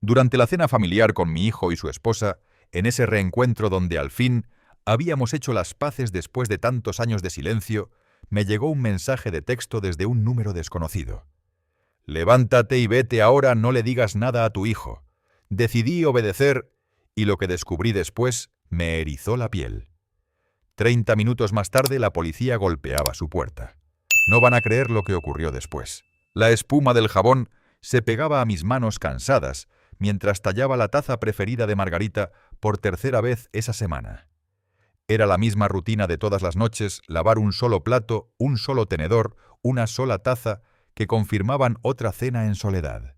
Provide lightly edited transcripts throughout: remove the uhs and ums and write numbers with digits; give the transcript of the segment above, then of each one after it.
Durante la cena familiar con mi hijo y su esposa, en ese reencuentro donde al fin habíamos hecho las paces después de tantos años de silencio, me llegó un mensaje de texto desde un número desconocido. «Levántate y vete ahora, no le digas nada a tu hijo». Decidí obedecer y lo que descubrí después me erizó la piel. 30 minutos más tarde la policía golpeaba su puerta. No van a creer lo que ocurrió después. La espuma del jabón se pegaba a mis manos cansadas mientras tallaba la taza preferida de Margarita por tercera vez esa semana. Era la misma rutina de todas las noches, lavar un solo plato, un solo tenedor, una sola taza, que confirmaban otra cena en soledad.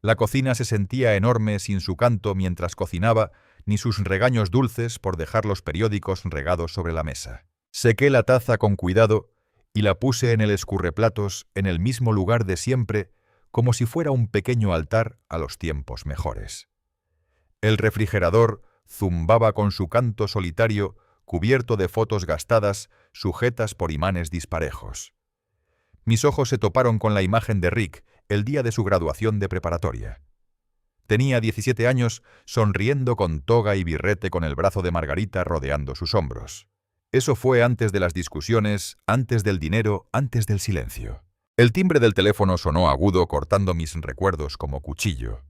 La cocina se sentía enorme sin su canto mientras cocinaba, ni sus regaños dulces por dejar los periódicos regados sobre la mesa. Sequé la taza con cuidado y la puse en el escurreplatos en el mismo lugar de siempre, como si fuera un pequeño altar a los tiempos mejores. El refrigerador zumbaba con su canto solitario, cubierto de fotos gastadas, sujetas por imanes disparejos. Mis ojos se toparon con la imagen de Rick el día de su graduación de preparatoria. Tenía 17 años, sonriendo con toga y birrete con el brazo de Margarita rodeando sus hombros. Eso fue antes de las discusiones, antes del dinero, antes del silencio. El timbre del teléfono sonó agudo, cortando mis recuerdos como cuchillo.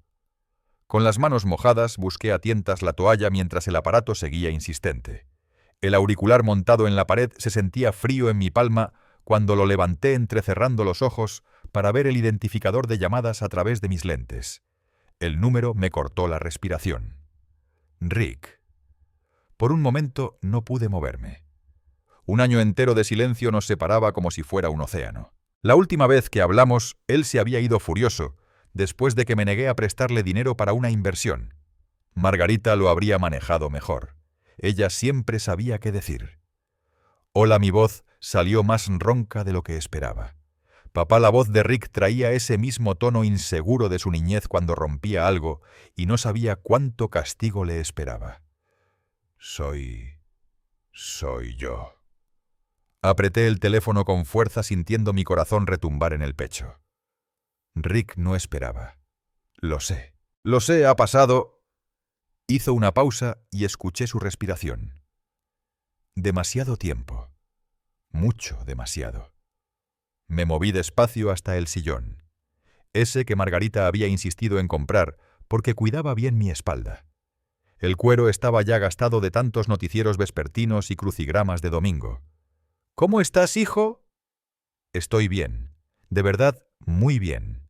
Con las manos mojadas busqué a tientas la toalla mientras el aparato seguía insistente. El auricular montado en la pared se sentía frío en mi palma cuando lo levanté entrecerrando los ojos para ver el identificador de llamadas a través de mis lentes. El número me cortó la respiración. Rick. Por un momento no pude moverme. Un año entero de silencio nos separaba como si fuera un océano. La última vez que hablamos, él se había ido furioso, después de que me negué a prestarle dinero para una inversión. Margarita lo habría manejado mejor. Ella siempre sabía qué decir. Hola, mi voz salió más ronca de lo que esperaba. Papá, la voz de Rick traía ese mismo tono inseguro de su niñez cuando rompía algo y no sabía cuánto castigo le esperaba. Soy yo. Apreté el teléfono con fuerza sintiendo mi corazón retumbar en el pecho. Rick no esperaba. Lo sé, ha pasado. Hizo una pausa y escuché su respiración. Demasiado tiempo. Mucho demasiado. Me moví despacio hasta el sillón. Ese que Margarita había insistido en comprar porque cuidaba bien mi espalda. El cuero estaba ya gastado de tantos noticieros vespertinos y crucigramas de domingo. ¿Cómo estás, hijo? Estoy bien. De verdad, muy bien.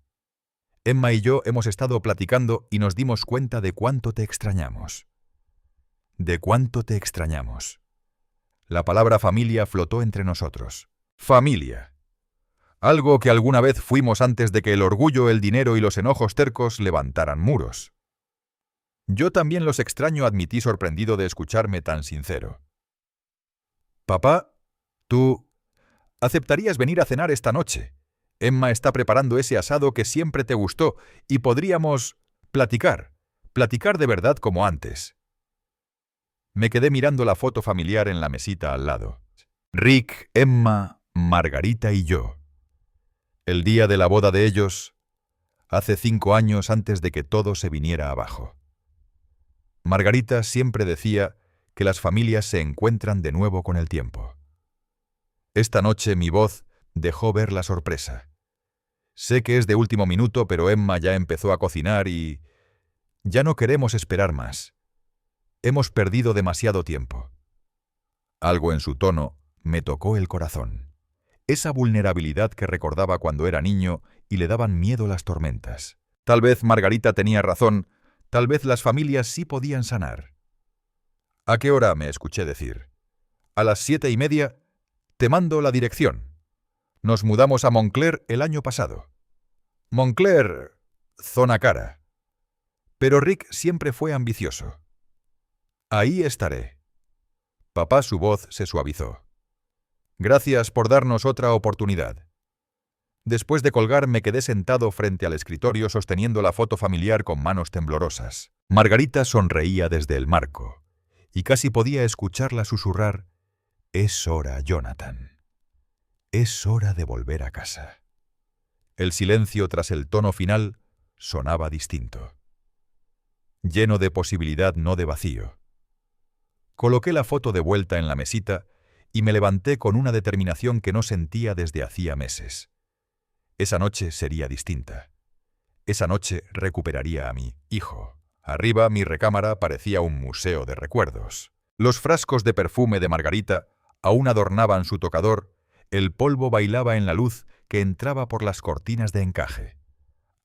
Emma y yo hemos estado platicando y nos dimos cuenta de cuánto te extrañamos. De cuánto te extrañamos. La palabra familia flotó entre nosotros. Familia. Algo que alguna vez fuimos antes de que el orgullo, el dinero y los enojos tercos levantaran muros. Yo también los extraño, admití sorprendido de escucharme tan sincero. Papá, ¿tú aceptarías venir a cenar esta noche? Emma está preparando ese asado que siempre te gustó y podríamos platicar de verdad como antes. Me quedé mirando la foto familiar en la mesita al lado. Rick, Emma, Margarita y yo. El día de la boda de ellos, hace 5 años antes de que todo se viniera abajo. Margarita siempre decía que las familias se encuentran de nuevo con el tiempo. Esta noche mi voz dejó ver la sorpresa. Sé que es de último minuto, pero Emma ya empezó a cocinar y ya no queremos esperar más. Hemos perdido demasiado tiempo. Algo en su tono me tocó el corazón. Esa vulnerabilidad que recordaba cuando era niño y le daban miedo las tormentas. Tal vez Margarita tenía razón, tal vez las familias sí podían sanar. ¿A qué hora?, me escuché decir. A las 7:30, te mando la dirección. Nos mudamos a Montclair el año pasado. Montclair, zona cara. Pero Rick siempre fue ambicioso. Ahí estaré. Papá, su voz se suavizó. Gracias por darnos otra oportunidad. Después de colgar me quedé sentado frente al escritorio sosteniendo la foto familiar con manos temblorosas. Margarita sonreía desde el marco y casi podía escucharla susurrar: «Es hora, Jonathan. Es hora de volver a casa». El silencio tras el tono final sonaba distinto. lleno de posibilidad, no de vacío. Coloqué la foto de vuelta en la mesita y me levanté con una determinación que no sentía desde hacía meses. Esa noche sería distinta. Esa noche recuperaría a mi hijo. Arriba, mi recámara parecía un museo de recuerdos. Los frascos de perfume de Margarita aún adornaban su tocador, el polvo bailaba en la luz que entraba por las cortinas de encaje.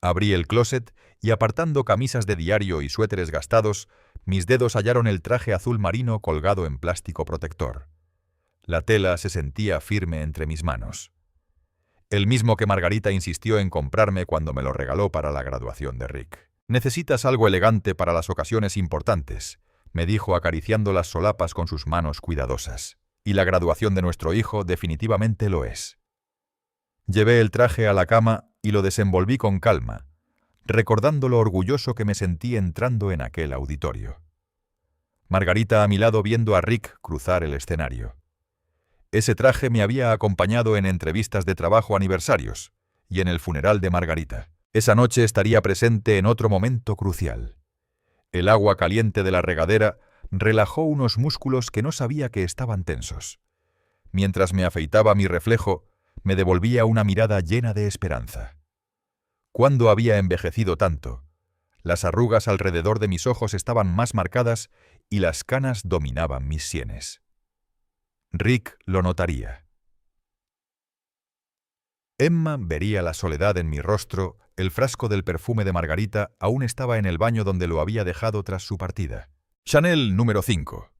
Abrí el closet y, apartando camisas de diario y suéteres gastados, mis dedos hallaron el traje azul marino colgado en plástico protector. La tela se sentía firme entre mis manos. El mismo que Margarita insistió en comprarme cuando me lo regaló para la graduación de Rick. «Necesitas algo elegante para las ocasiones importantes», me dijo acariciando las solapas con sus manos cuidadosas. «Y la graduación de nuestro hijo definitivamente lo es». Llevé el traje a la cama y lo desenvolví con calma, recordando lo orgulloso que me sentí entrando en aquel auditorio. Margarita a mi lado viendo a Rick cruzar el escenario. Ese traje me había acompañado en entrevistas de trabajo, aniversarios y en el funeral de Margarita. Esa noche estaría presente en otro momento crucial. El agua caliente de la regadera relajó unos músculos que no sabía que estaban tensos. Mientras me afeitaba mi reflejo, me devolvía una mirada llena de esperanza. ¿Cuándo había envejecido tanto? Las arrugas alrededor de mis ojos estaban más marcadas y las canas dominaban mis sienes. Rick lo notaría. Emma vería la soledad en mi rostro. El frasco del perfume de Margarita aún estaba en el baño donde lo había dejado tras su partida. Chanel número 5.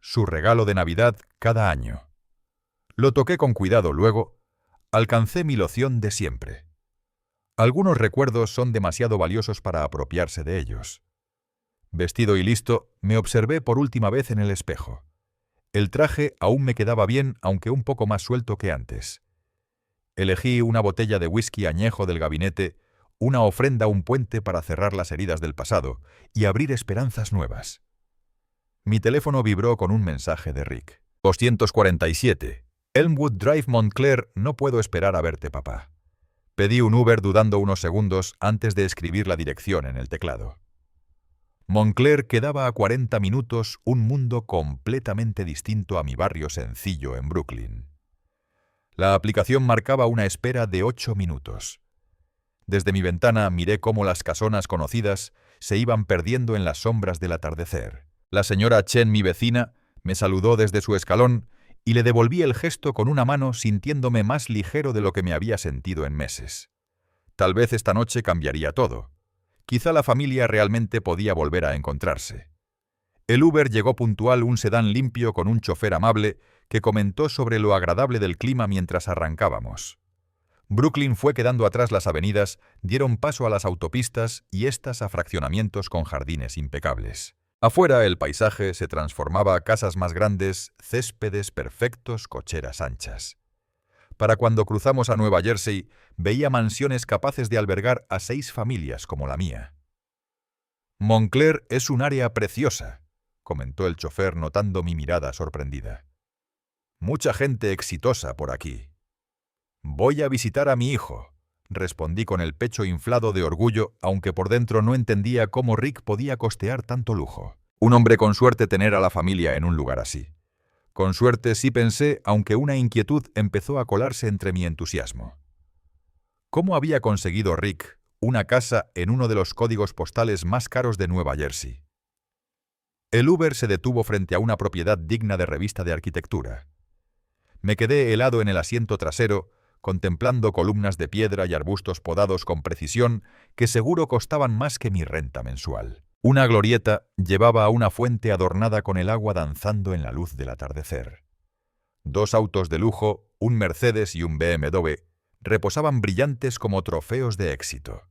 Su regalo de Navidad cada año. Lo toqué con cuidado luego. Alcancé mi loción de siempre. Algunos recuerdos son demasiado valiosos para apropiarse de ellos. Vestido y listo, me observé por última vez en el espejo. El traje aún me quedaba bien, aunque un poco más suelto que antes. Elegí una botella de whisky añejo del gabinete, una ofrenda, un puente para cerrar las heridas del pasado y abrir esperanzas nuevas. Mi teléfono vibró con un mensaje de Rick. 247. Elmwood Drive, Montclair, no puedo esperar a verte, papá. Pedí un Uber dudando unos segundos antes de escribir la dirección en el teclado. Montclair quedaba a 40 minutos, un mundo completamente distinto a mi barrio sencillo en Brooklyn. La aplicación marcaba una espera de 8 minutos. Desde mi ventana miré cómo las casonas conocidas se iban perdiendo en las sombras del atardecer. La señora Chen, mi vecina, me saludó desde su escalón y le devolví el gesto con una mano, sintiéndome más ligero de lo que me había sentido en meses. Tal vez esta noche cambiaría todo. Quizá la familia realmente podía volver a encontrarse. El Uber llegó puntual, un sedán limpio con un chofer amable que comentó sobre lo agradable del clima mientras arrancábamos. Brooklyn fue quedando atrás, las avenidas dieron paso a las autopistas y éstas a fraccionamientos con jardines impecables. Afuera el paisaje se transformaba, casas más grandes, céspedes perfectos, cocheras anchas. Para cuando cruzamos a Nueva Jersey, veía mansiones capaces de albergar a 6 familias como la mía. Montclair es un área preciosa, comentó el chofer notando mi mirada sorprendida. Mucha gente exitosa por aquí. Voy a visitar a mi hijo, respondí con el pecho inflado de orgullo, aunque por dentro no entendía cómo Rick podía costear tanto lujo. Un hombre con suerte tener a la familia en un lugar así. Con suerte sí, pensé, aunque una inquietud empezó a colarse entre mi entusiasmo. ¿Cómo había conseguido Rick una casa en uno de los códigos postales más caros de Nueva Jersey? El Uber se detuvo frente a una propiedad digna de revista de arquitectura. Me quedé helado en el asiento trasero, contemplando columnas de piedra y arbustos podados con precisión que seguro costaban más que mi renta mensual. Una glorieta llevaba a una fuente adornada con el agua danzando en la luz del atardecer. 2 autos de lujo, un Mercedes y un BMW, reposaban brillantes como trofeos de éxito.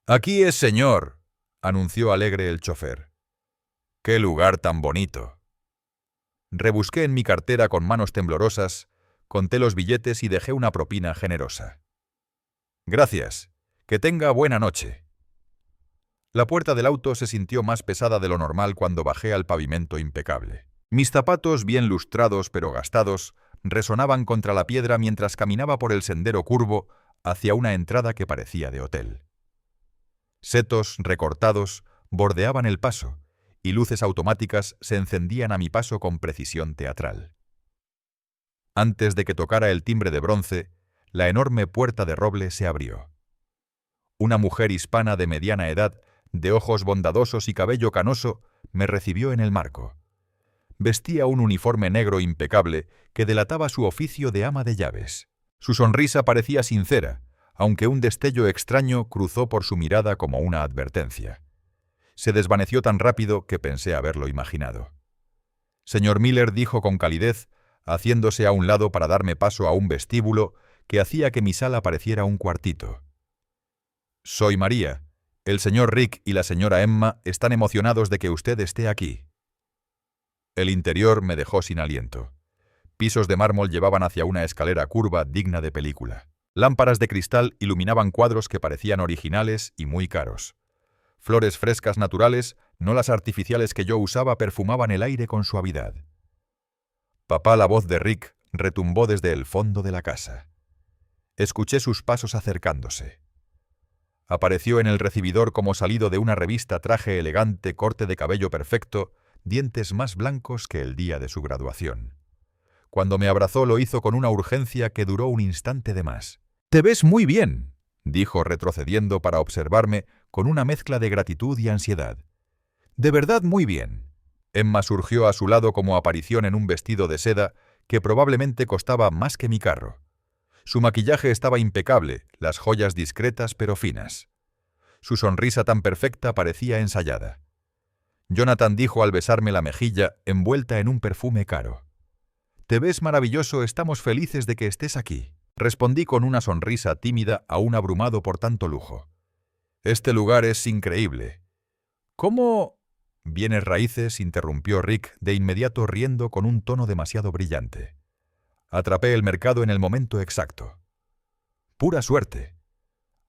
«Aquí es, señor», anunció alegre el chofer. «¡Qué lugar tan bonito!». Rebusqué en mi cartera con manos temblorosas, conté los billetes y dejé una propina generosa. «Gracias. Que tenga buena noche». La puerta del auto se sintió más pesada de lo normal cuando bajé al pavimento impecable. Mis zapatos, bien lustrados pero gastados, resonaban contra la piedra mientras caminaba por el sendero curvo hacia una entrada que parecía de hotel. Setos recortados, bordeaban el paso, y luces automáticas se encendían a mi paso con precisión teatral. Antes de que tocara el timbre de bronce, la enorme puerta de roble se abrió. Una mujer hispana de mediana edad, de ojos bondadosos y cabello canoso, me recibió en el marco. Vestía un uniforme negro impecable que delataba su oficio de ama de llaves. Su sonrisa parecía sincera, aunque un destello extraño cruzó por su mirada como una advertencia. Se desvaneció tan rápido que pensé haberlo imaginado. Señor Miller, dijo con calidez, haciéndose a un lado para darme paso a un vestíbulo que hacía que mi sala pareciera un cuartito. Soy María. El señor Rick y la señora Emma están emocionados de que usted esté aquí. El interior me dejó sin aliento. Pisos de mármol llevaban hacia una escalera curva digna de película. Lámparas de cristal iluminaban cuadros que parecían originales y muy caros. Flores frescas naturales, no las artificiales que yo usaba, perfumaban el aire con suavidad. Papá, la voz de Rick retumbó desde el fondo de la casa. Escuché sus pasos acercándose. Apareció en el recibidor como salido de una revista, traje elegante, corte de cabello perfecto, dientes más blancos que el día de su graduación. Cuando me abrazó lo hizo con una urgencia que duró un instante de más. «¡Te ves muy bien!», dijo retrocediendo para observarme con una mezcla de gratitud y ansiedad. «De verdad muy bien». Emma surgió a su lado como aparición en un vestido de seda que probablemente costaba más que mi carro. Su maquillaje estaba impecable, las joyas discretas pero finas. Su sonrisa tan perfecta parecía ensayada. Jonathan dijo al besarme la mejilla envuelta en un perfume caro. «Te ves maravilloso, estamos felices de que estés aquí», respondí con una sonrisa tímida, aún abrumado por tanto lujo. «Este lugar es increíble». «¿Cómo...?» «Bienes raíces», interrumpió Rick de inmediato riendo con un tono demasiado brillante. Atrapé el mercado en el momento exacto. «Pura suerte».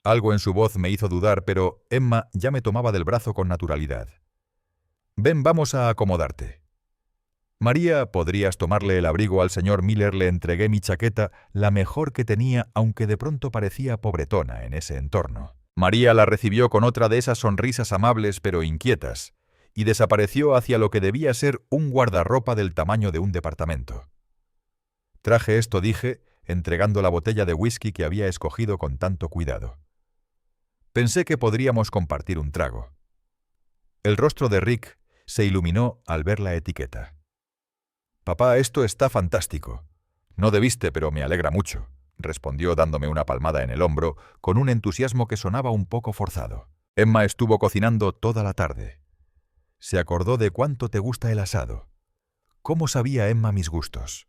Algo en su voz me hizo dudar, pero Emma ya me tomaba del brazo con naturalidad. «Ven, vamos a acomodarte». «María, ¿podrías tomarle el abrigo al señor Miller?», le entregué mi chaqueta, la mejor que tenía, aunque de pronto parecía pobretona en ese entorno. María la recibió con otra de esas sonrisas amables pero inquietas, y desapareció hacia lo que debía ser un guardarropa del tamaño de un departamento. «Traje esto», dije, entregando la botella de whisky que había escogido con tanto cuidado. Pensé que podríamos compartir un trago. El rostro de Rick se iluminó al ver la etiqueta. «Papá, esto está fantástico». «No debiste, pero me alegra mucho», respondió dándome una palmada en el hombro con un entusiasmo que sonaba un poco forzado. «Emma estuvo cocinando toda la tarde. Se acordó de cuánto te gusta el asado. ¿Cómo sabía Emma mis gustos?»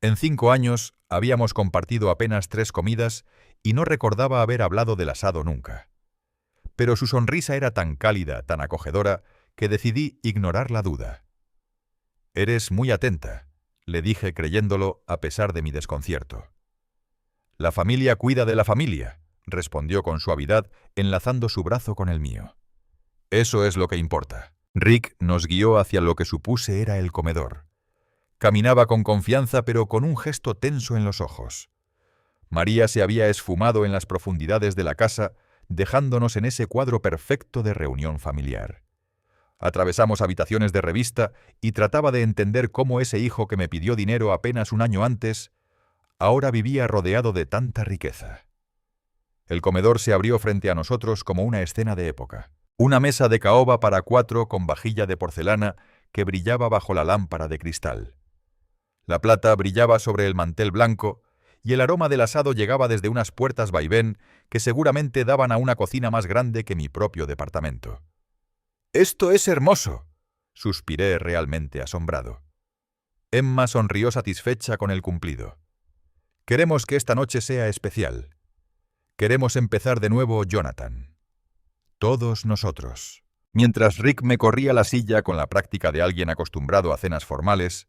En 5 años habíamos compartido apenas 3 comidas y no recordaba haber hablado del asado nunca. Pero su sonrisa era tan cálida, tan acogedora, que decidí ignorar la duda. «Eres muy atenta», le dije creyéndolo a pesar de mi desconcierto. «La familia cuida de la familia», respondió con suavidad, enlazando su brazo con el mío. «Eso es lo que importa». Rick nos guió hacia lo que supuse era el comedor. Caminaba con confianza pero con un gesto tenso en los ojos. María se había esfumado en las profundidades de la casa, dejándonos en ese cuadro perfecto de reunión familiar. Atravesamos habitaciones de revista y trataba de entender cómo ese hijo que me pidió dinero apenas un año antes, ahora vivía rodeado de tanta riqueza. El comedor se abrió frente a nosotros como una escena de época. Una mesa de caoba para 4 con vajilla de porcelana que brillaba bajo la lámpara de cristal. La plata brillaba sobre el mantel blanco y el aroma del asado llegaba desde unas puertas vaivén que seguramente daban a una cocina más grande que mi propio departamento. «¡Esto es hermoso!», suspiré realmente asombrado. Emma sonrió satisfecha con el cumplido. «Queremos que esta noche sea especial. Queremos empezar de nuevo, Jonathan. Todos nosotros». Mientras Rick me corría la silla con la práctica de alguien acostumbrado a cenas formales,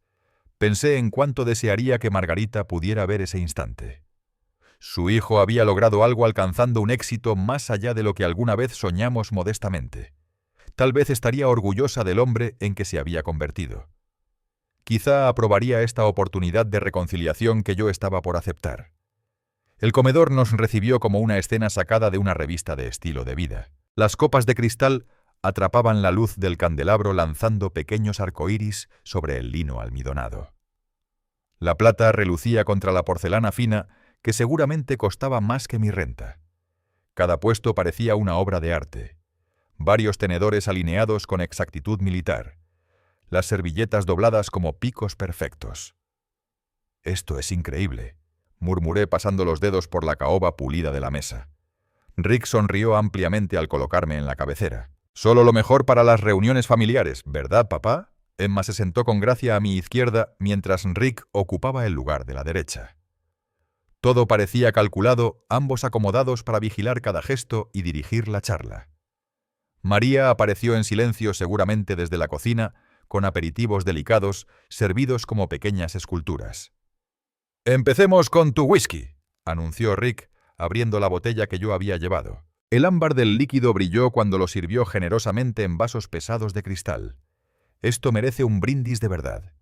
pensé en cuánto desearía que Margarita pudiera ver ese instante. Su hijo había logrado algo alcanzando un éxito más allá de lo que alguna vez soñamos modestamente. Tal vez estaría orgullosa del hombre en que se había convertido. Quizá aprobaría esta oportunidad de reconciliación que yo estaba por aceptar. El comedor nos recibió como una escena sacada de una revista de estilo de vida. Las copas de cristal atrapaban la luz del candelabro lanzando pequeños arcoíris sobre el lino almidonado. La plata relucía contra la porcelana fina que seguramente costaba más que mi renta. Cada puesto parecía una obra de arte. Varios tenedores alineados con exactitud militar. Las servilletas dobladas como picos perfectos. «Esto es increíble», murmuré pasando los dedos por la caoba pulida de la mesa. Rick sonrió ampliamente al colocarme en la cabecera. «Solo lo mejor para las reuniones familiares, ¿verdad, papá?» Emma se sentó con gracia a mi izquierda mientras Rick ocupaba el lugar de la derecha. Todo parecía calculado, ambos acomodados para vigilar cada gesto y dirigir la charla. María apareció en silencio seguramente desde la cocina, con aperitivos delicados, servidos como pequeñas esculturas. «Empecemos con tu whisky», anunció Rick, abriendo la botella que yo había llevado. El ámbar del líquido brilló cuando lo sirvió generosamente en vasos pesados de cristal. «Esto merece un brindis de verdad».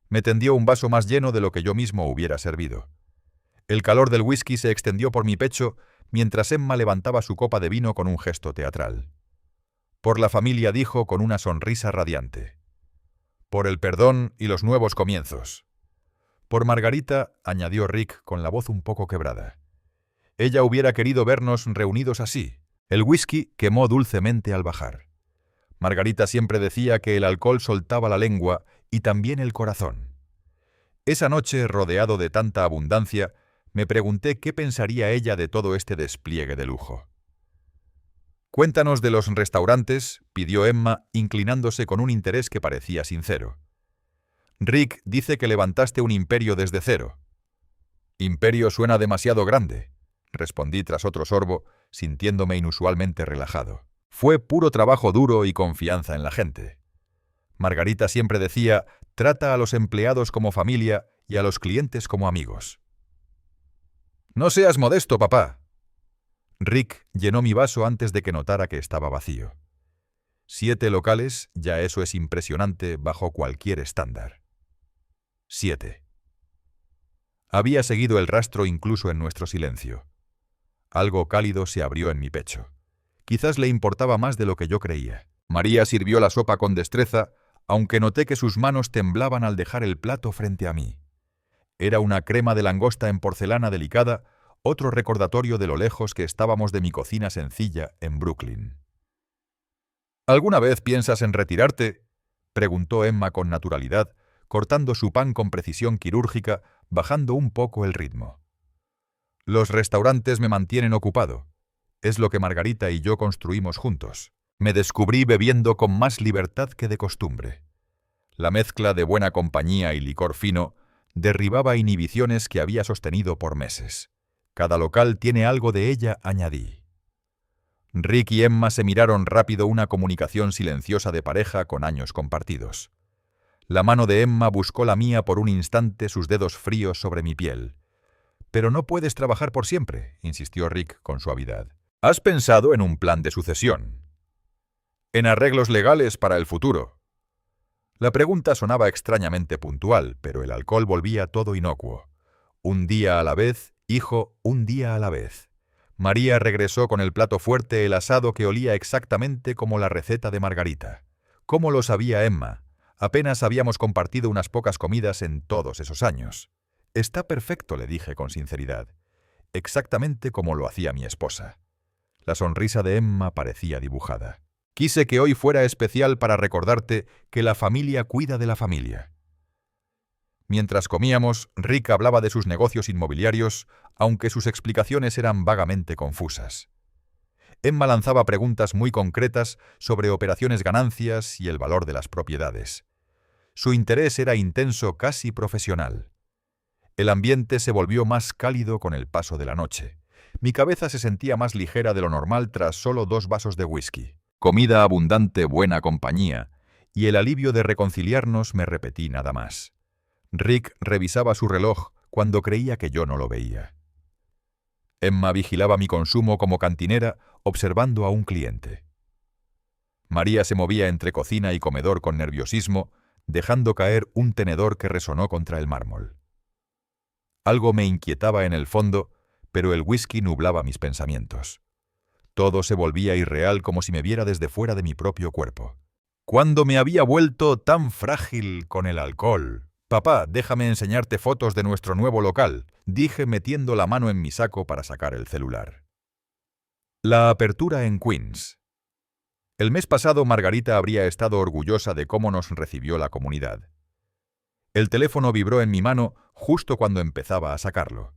Me tendió un vaso más lleno de lo que yo mismo hubiera servido. El calor del whisky se extendió por mi pecho mientras Emma levantaba su copa de vino con un gesto teatral. «Por la familia», dijo con una sonrisa radiante. «Por el perdón y los nuevos comienzos». «Por Margarita», añadió Rick con la voz un poco quebrada. «Ella hubiera querido vernos reunidos así». El whisky quemó dulcemente al bajar. Margarita siempre decía que el alcohol soltaba la lengua y también el corazón. Esa noche, rodeado de tanta abundancia, me pregunté qué pensaría ella de todo este despliegue de lujo. «Cuéntanos de los restaurantes», pidió Emma, inclinándose con un interés que parecía sincero. «Rick dice que levantaste un imperio desde cero». «Imperio suena demasiado grande», respondí tras otro sorbo, sintiéndome inusualmente relajado. «Fue puro trabajo duro y confianza en la gente». Margarita siempre decía, «Trata a los empleados como familia y a los clientes como amigos». «No seas modesto, papá». Rick llenó mi vaso antes de que notara que estaba vacío. 7 locales, ya eso es impresionante bajo cualquier estándar. 7. Había seguido el rastro incluso en nuestro silencio. Algo cálido se abrió en mi pecho. Quizás le importaba más de lo que yo creía. María sirvió la sopa con destreza, aunque noté que sus manos temblaban al dejar el plato frente a mí. Era una crema de langosta en porcelana delicada, otro recordatorio de lo lejos que estábamos de mi cocina sencilla en Brooklyn. «¿Alguna vez piensas en retirarte?», preguntó Emma con naturalidad, cortando su pan con precisión quirúrgica, bajando un poco el ritmo. «Los restaurantes me mantienen ocupado. Es lo que Margarita y yo construimos juntos». Me descubrí bebiendo con más libertad que de costumbre. La mezcla de buena compañía y licor fino derribaba inhibiciones que había sostenido por meses. «Cada local tiene algo de ella», añadí. Rick y Emma se miraron rápido, una comunicación silenciosa de pareja con años compartidos. La mano de Emma buscó la mía por un instante, sus dedos fríos sobre mi piel. «Pero no puedes trabajar por siempre», insistió Rick con suavidad. «¿Has pensado en un plan de sucesión? En arreglos legales para el futuro». La pregunta sonaba extrañamente puntual, pero el alcohol volvía todo inocuo. «Un día a la vez, hijo, un día a la vez». María regresó con el plato fuerte, el asado que olía exactamente como la receta de Margarita. ¿Cómo lo sabía Emma? Apenas habíamos compartido unas pocas comidas en todos esos años. «Está perfecto», le dije con sinceridad. «Exactamente como lo hacía mi esposa». La sonrisa de Emma parecía dibujada. «Quise que hoy fuera especial para recordarte que la familia cuida de la familia». Mientras comíamos, Rick hablaba de sus negocios inmobiliarios, aunque sus explicaciones eran vagamente confusas. Emma lanzaba preguntas muy concretas sobre operaciones, ganancias y el valor de las propiedades. Su interés era intenso, casi profesional. El ambiente se volvió más cálido con el paso de la noche. Mi cabeza se sentía más ligera de lo normal tras solo 2 vasos de whisky. Comida abundante, buena compañía, y el alivio de reconciliarnos me repetí nada más. Rick revisaba su reloj cuando creía que yo no lo veía. Emma vigilaba mi consumo como cantinera, observando a un cliente. María se movía entre cocina y comedor con nerviosismo, dejando caer un tenedor que resonó contra el mármol. Algo me inquietaba en el fondo, pero el whisky nublaba mis pensamientos. Todo se volvía irreal como si me viera desde fuera de mi propio cuerpo. ¿Cuándo me había vuelto tan frágil con el alcohol? «Papá, déjame enseñarte fotos de nuestro nuevo local», dije metiendo la mano en mi saco para sacar el celular. La apertura en Queens. El mes pasado Margarita habría estado orgullosa de cómo nos recibió la comunidad. El teléfono vibró en mi mano justo cuando empezaba a sacarlo.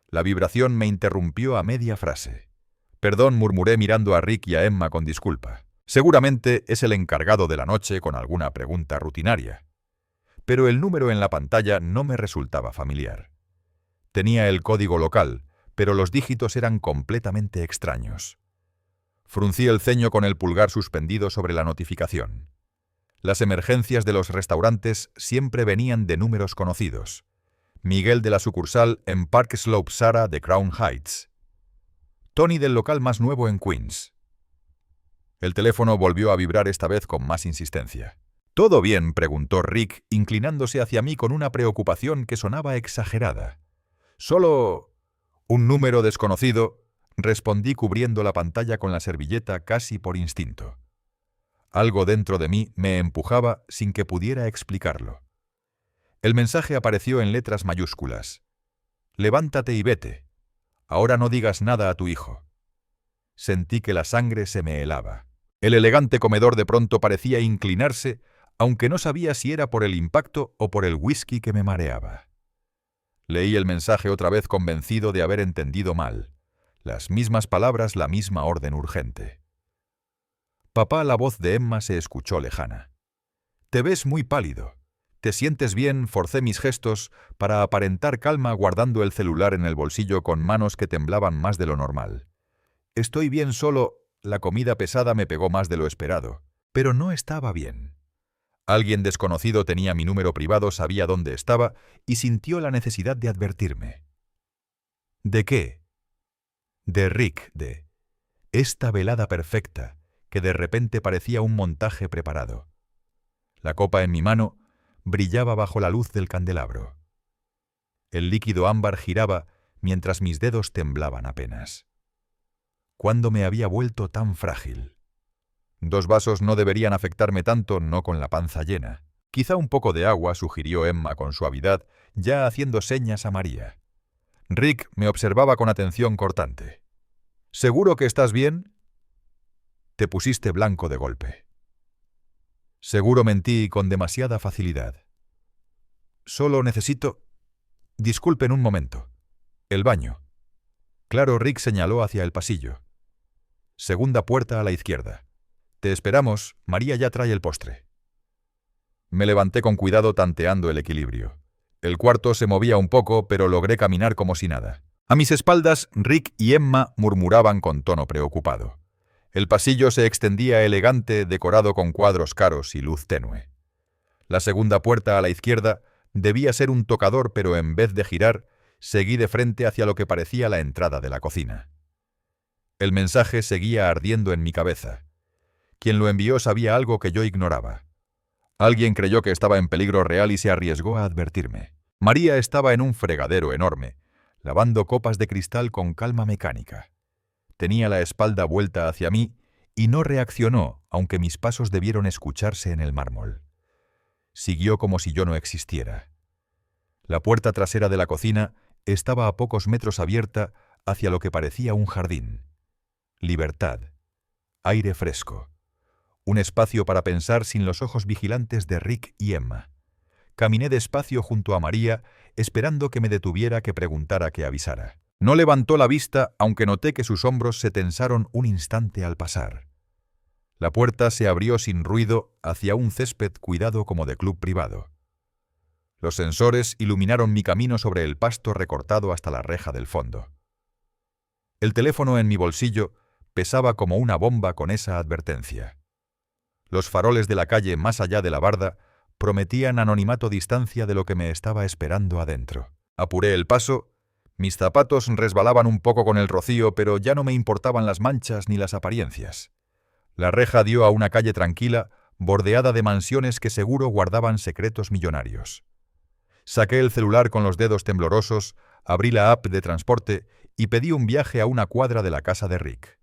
La vibración me interrumpió a media frase. «Perdón», murmuré mirando a Rick y a Emma con disculpa. Seguramente es el encargado de la noche con alguna pregunta rutinaria. Pero el número en la pantalla no me resultaba familiar. Tenía el código local, pero los dígitos eran completamente extraños. Fruncí el ceño con el pulgar suspendido sobre la notificación. Las emergencias de los restaurantes siempre venían de números conocidos. Miguel de la sucursal en Park Slope Sara de Crown Heights. Tony del local más nuevo en Queens. El teléfono volvió a vibrar esta vez con más insistencia. «¿Todo bien?», preguntó Rick, inclinándose hacia mí con una preocupación que sonaba exagerada. «Solo un número desconocido», respondí cubriendo la pantalla con la servilleta casi por instinto. Algo dentro de mí me empujaba sin que pudiera explicarlo. El mensaje apareció en letras mayúsculas. «Levántate y vete. Ahora no digas nada a tu hijo». Sentí que la sangre se me helaba. El elegante comedor de pronto parecía inclinarse, aunque no sabía si era por el impacto o por el whisky que me mareaba. Leí el mensaje otra vez convencido de haber entendido mal. Las mismas palabras, la misma orden urgente. «Papá», la voz de Emma se escuchó lejana. «Te ves muy pálido. ¿Te sientes bien?», forcé mis gestos para aparentar calma guardando el celular en el bolsillo con manos que temblaban más de lo normal. «Estoy bien, solo la comida pesada me pegó más de lo esperado, pero no estaba bien». Alguien desconocido tenía mi número privado, sabía dónde estaba y sintió la necesidad de advertirme. ¿De qué? De Rick, de esta velada perfecta, que de repente parecía un montaje preparado. La copa en mi mano brillaba bajo la luz del candelabro. El líquido ámbar giraba mientras mis dedos temblaban apenas. ¿Cuándo me había vuelto tan frágil? 2 vasos no deberían afectarme tanto, no con la panza llena. «Quizá un poco de agua», sugirió Emma con suavidad, ya haciendo señas a María. Rick me observaba con atención cortante. «¿Seguro que estás bien?» «Te pusiste blanco de golpe». Seguro, mentí con demasiada facilidad. «Solo necesito...» «Disculpen un momento. El baño». Claro, Rick señaló hacia el pasillo. «Segunda puerta a la izquierda. Te esperamos, María ya trae el postre». Me levanté con cuidado tanteando el equilibrio. El cuarto se movía un poco, pero logré caminar como si nada. A mis espaldas, Rick y Emma murmuraban con tono preocupado. El pasillo se extendía elegante, decorado con cuadros caros y luz tenue. La segunda puerta a la izquierda debía ser un tocador, pero en vez de girar, seguí de frente hacia lo que parecía la entrada de la cocina. El mensaje seguía ardiendo en mi cabeza. Quien lo envió sabía algo que yo ignoraba. Alguien creyó que estaba en peligro real y se arriesgó a advertirme. María estaba en un fregadero enorme, lavando copas de cristal con calma mecánica. Tenía la espalda vuelta hacia mí y no reaccionó, aunque mis pasos debieron escucharse en el mármol. Siguió como si yo no existiera. La puerta trasera de la cocina estaba a pocos metros abierta hacia lo que parecía un jardín. Libertad. Aire fresco. Un espacio para pensar sin los ojos vigilantes de Rick y Emma. Caminé despacio junto a María, esperando que me detuviera, que preguntara, que avisara. No levantó la vista, aunque noté que sus hombros se tensaron un instante al pasar. La puerta se abrió sin ruido hacia un césped cuidado como de club privado. Los sensores iluminaron mi camino sobre el pasto recortado hasta la reja del fondo. El teléfono en mi bolsillo pesaba como una bomba con esa advertencia. Los faroles de la calle más allá de la barda prometían anonimato, distancia de lo que me estaba esperando adentro. Apuré el paso, mis zapatos resbalaban un poco con el rocío, pero ya no me importaban las manchas ni las apariencias. La reja dio a una calle tranquila, bordeada de mansiones que seguro guardaban secretos millonarios. Saqué el celular con los dedos temblorosos, abrí la app de transporte y pedí un viaje a una cuadra de la casa de Rick.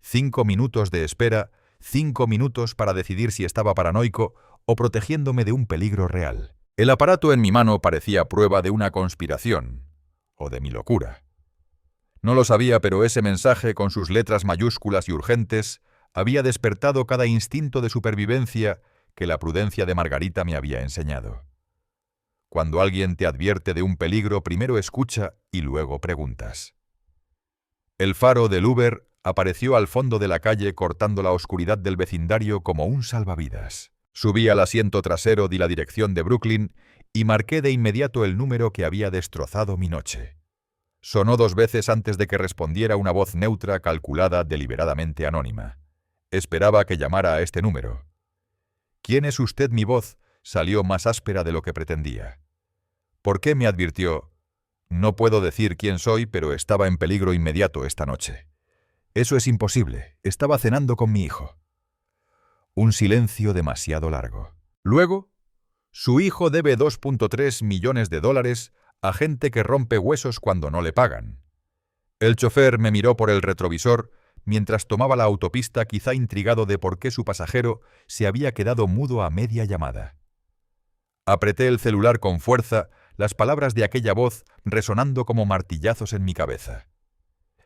5 minutos de espera, 5 minutos para decidir si estaba paranoico o protegiéndome de un peligro real. El aparato en mi mano parecía prueba de una conspiración, o de mi locura. No lo sabía, pero ese mensaje, con sus letras mayúsculas y urgentes, había despertado cada instinto de supervivencia que la prudencia de Margarita me había enseñado. Cuando alguien te advierte de un peligro, primero escucha y luego preguntas. El faro del Uber apareció al fondo de la calle cortando la oscuridad del vecindario como un salvavidas. Subí al asiento trasero de la dirección de Brooklyn y marqué de inmediato el número que había destrozado mi noche. Sonó 2 veces antes de que respondiera una voz neutra calculada deliberadamente anónima. Esperaba que llamara a este número. «¿Quién es usted?» Mi voz salió más áspera de lo que pretendía. ¿Por qué me advirtió? No puedo decir quién soy, pero estaba en peligro inmediato esta noche. Eso es imposible. Estaba cenando con mi hijo. Un silencio demasiado largo. Luego, su hijo debe $2.3 millones a gente que rompe huesos cuando no le pagan. El chofer me miró por el retrovisor mientras tomaba la autopista, quizá intrigado de por qué su pasajero se había quedado mudo a media llamada. Apreté el celular con fuerza, las palabras de aquella voz resonando como martillazos en mi cabeza.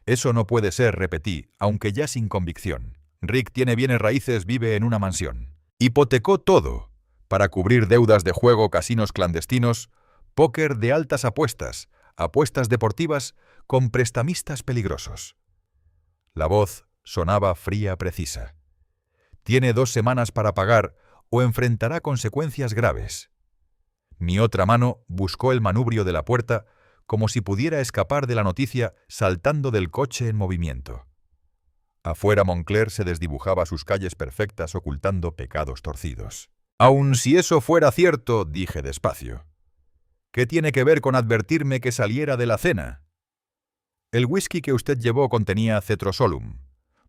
«Eso no puede ser», repetí, aunque ya sin convicción. «Rick tiene bienes raíces, vive en una mansión. Hipotecó todo, para cubrir deudas de juego, casinos clandestinos, póker de altas apuestas, apuestas deportivas, con prestamistas peligrosos». La voz sonaba fría, precisa. «Tiene 2 semanas para pagar o enfrentará consecuencias graves». Mi otra mano buscó el manubrio de la puerta como si pudiera escapar de la noticia saltando del coche en movimiento. Afuera Montclair se desdibujaba sus calles perfectas ocultando pecados torcidos. «Aun si eso fuera cierto», dije despacio. «¿Qué tiene que ver con advertirme que saliera de la cena?» «El whisky que usted llevó contenía cetrosolum.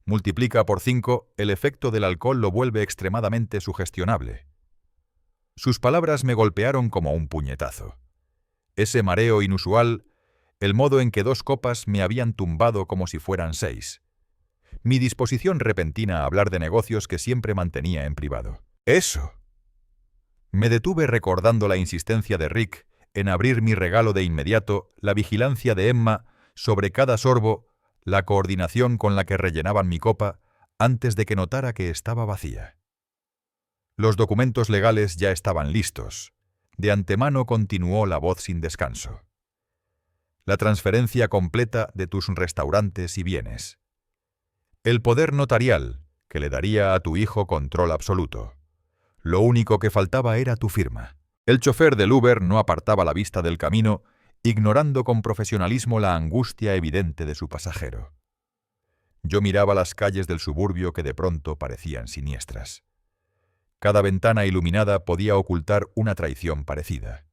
Multiplica por 5, el efecto del alcohol lo vuelve extremadamente sugestionable». Sus palabras me golpearon como un puñetazo. Ese mareo inusual, el modo en que 2 copas me habían tumbado como si fueran 6. Mi disposición repentina a hablar de negocios que siempre mantenía en privado. «¡Eso!». Me detuve recordando la insistencia de Rick en abrir mi regalo de inmediato, la vigilancia de Emma sobre cada sorbo, la coordinación con la que rellenaban mi copa antes de que notara que estaba vacía. Los documentos legales ya estaban listos. De antemano continuó la voz sin descanso. «La transferencia completa de tus restaurantes y bienes. El poder notarial, que le daría a tu hijo control absoluto. Lo único que faltaba era tu firma». El chofer del Uber no apartaba la vista del camino, ignorando con profesionalismo la angustia evidente de su pasajero. Yo miraba las calles del suburbio que de pronto parecían siniestras. Cada ventana iluminada podía ocultar una traición parecida.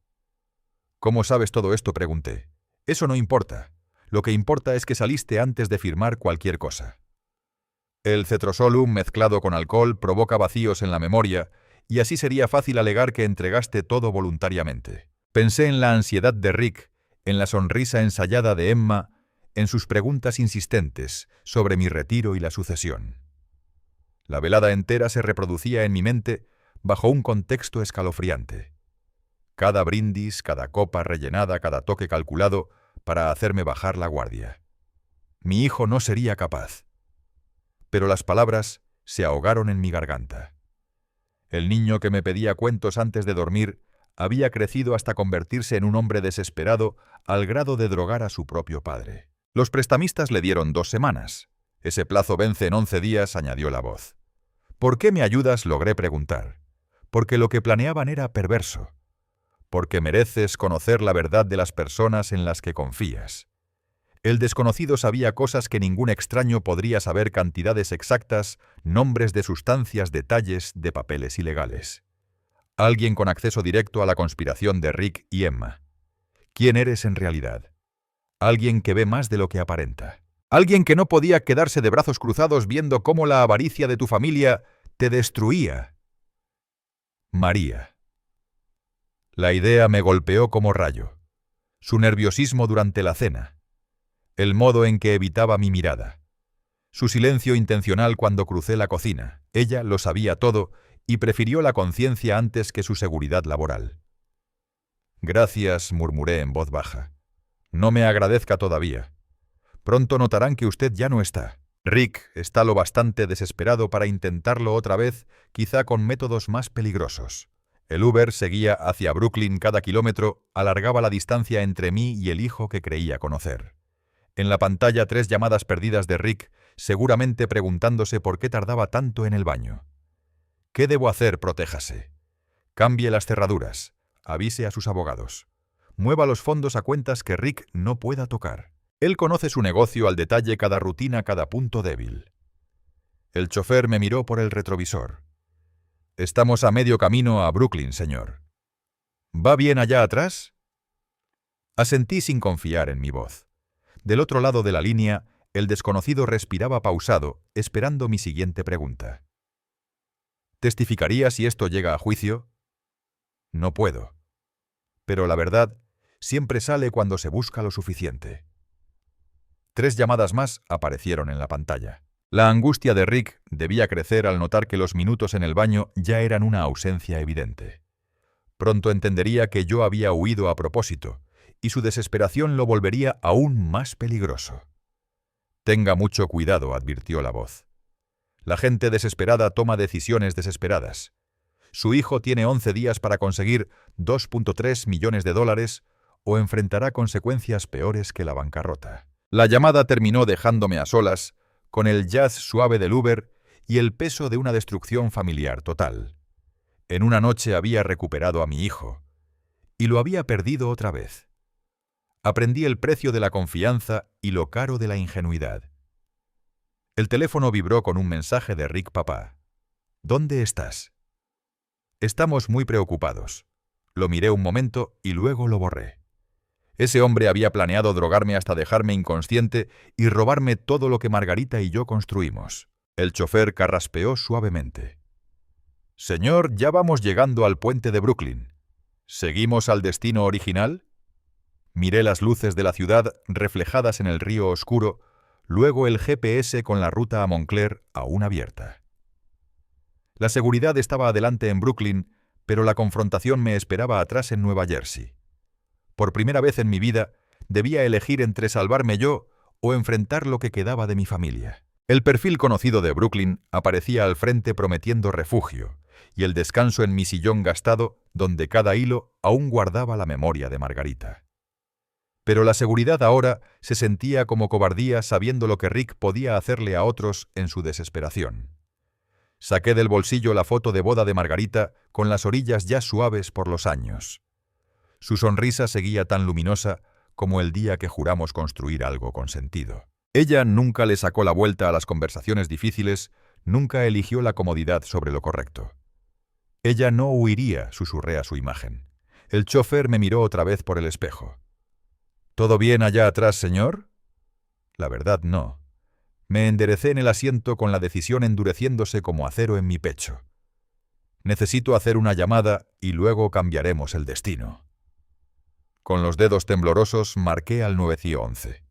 «¿Cómo sabes todo esto?», pregunté. «Eso no importa. Lo que importa es que saliste antes de firmar cualquier cosa». El cetrosolum mezclado con alcohol provoca vacíos en la memoria y así sería fácil alegar que entregaste todo voluntariamente. Pensé en la ansiedad de Rick, en la sonrisa ensayada de Emma, en sus preguntas insistentes sobre mi retiro y la sucesión. La velada entera se reproducía en mi mente bajo un contexto escalofriante. Cada brindis, cada copa rellenada, cada toque calculado para hacerme bajar la guardia. Mi hijo no sería capaz. Pero las palabras se ahogaron en mi garganta. El niño que me pedía cuentos antes de dormir había crecido hasta convertirse en un hombre desesperado al grado de drogar a su propio padre. Los prestamistas le dieron 2 semanas. «Ese plazo vence en 11 días», añadió la voz. «¿Por qué me ayudas?», logré preguntar. «Porque lo que planeaban era perverso. Porque mereces conocer la verdad de las personas en las que confías». El desconocido sabía cosas que ningún extraño podría saber: cantidades exactas, nombres de sustancias, detalles de papeles ilegales. Alguien con acceso directo a la conspiración de Rick y Emma. ¿Quién eres en realidad? Alguien que ve más de lo que aparenta. Alguien que no podía quedarse de brazos cruzados viendo cómo la avaricia de tu familia te destruía. María. La idea me golpeó como rayo. Su nerviosismo durante la cena. El modo en que evitaba mi mirada. Su silencio intencional cuando crucé la cocina. Ella lo sabía todo y prefirió la conciencia antes que su seguridad laboral. Gracias, murmuré en voz baja. No me agradezca todavía. Pronto notarán que usted ya no está. Rick está lo bastante desesperado para intentarlo otra vez, quizá con métodos más peligrosos. El Uber seguía hacia Brooklyn cada kilómetro, alargaba la distancia entre mí y el hijo que creía conocer. En la pantalla 3 llamadas perdidas de Rick, seguramente preguntándose por qué tardaba tanto en el baño. ¿Qué debo hacer? Protéjase. Cambie las cerraduras. Avise a sus abogados. Mueva los fondos a cuentas que Rick no pueda tocar. Él conoce su negocio al detalle, cada rutina, cada punto débil. El chofer me miró por el retrovisor. Estamos a medio camino a Brooklyn, señor. ¿Va bien allá atrás? Asentí sin confiar en mi voz. Del otro lado de la línea, el desconocido respiraba pausado, esperando mi siguiente pregunta. ¿Testificaría si esto llega a juicio? No puedo. Pero la verdad siempre sale cuando se busca lo suficiente. 3 llamadas más aparecieron en la pantalla. La angustia de Rick debía crecer al notar que los minutos en el baño ya eran una ausencia evidente. Pronto entendería que yo había huido a propósito, y su desesperación lo volvería aún más peligroso. Tenga mucho cuidado, advirtió la voz. La gente desesperada toma decisiones desesperadas. Su hijo tiene 11 días para conseguir $2.3 millones o enfrentará consecuencias peores que la bancarrota. La llamada terminó dejándome a solas, con el jazz suave del Uber y el peso de una destrucción familiar total. En una noche había recuperado a mi hijo, y lo había perdido otra vez. Aprendí el precio de la confianza y lo caro de la ingenuidad. El teléfono vibró con un mensaje de Rick papá. ¿Dónde estás? Estamos muy preocupados. Lo miré un momento y luego lo borré. Ese hombre había planeado drogarme hasta dejarme inconsciente y robarme todo lo que Margarita y yo construimos. El chofer carraspeó suavemente. Señor, ya vamos llegando al puente de Brooklyn. ¿Seguimos al destino original? Miré las luces de la ciudad reflejadas en el río oscuro, luego el GPS con la ruta a Montclair aún abierta. La seguridad estaba adelante en Brooklyn, pero la confrontación me esperaba atrás en Nueva Jersey. Por primera vez en mi vida, debía elegir entre salvarme yo o enfrentar lo que quedaba de mi familia. El perfil conocido de Brooklyn aparecía al frente prometiendo refugio, y el descanso en mi sillón gastado, donde cada hilo aún guardaba la memoria de Margarita. Pero la seguridad ahora se sentía como cobardía sabiendo lo que Rick podía hacerle a otros en su desesperación. Saqué del bolsillo la foto de boda de Margarita con las orillas ya suaves por los años. Su sonrisa seguía tan luminosa como el día que juramos construir algo con sentido. Ella nunca le sacó la vuelta a las conversaciones difíciles, nunca eligió la comodidad sobre lo correcto. Ella no huiría, susurré a su imagen. El chofer me miró otra vez por el espejo. ¿Todo bien allá atrás, señor? La verdad, no. Me enderecé en el asiento con la decisión endureciéndose como acero en mi pecho. Necesito hacer una llamada y luego cambiaremos el destino. Con los dedos temblorosos marqué al 911.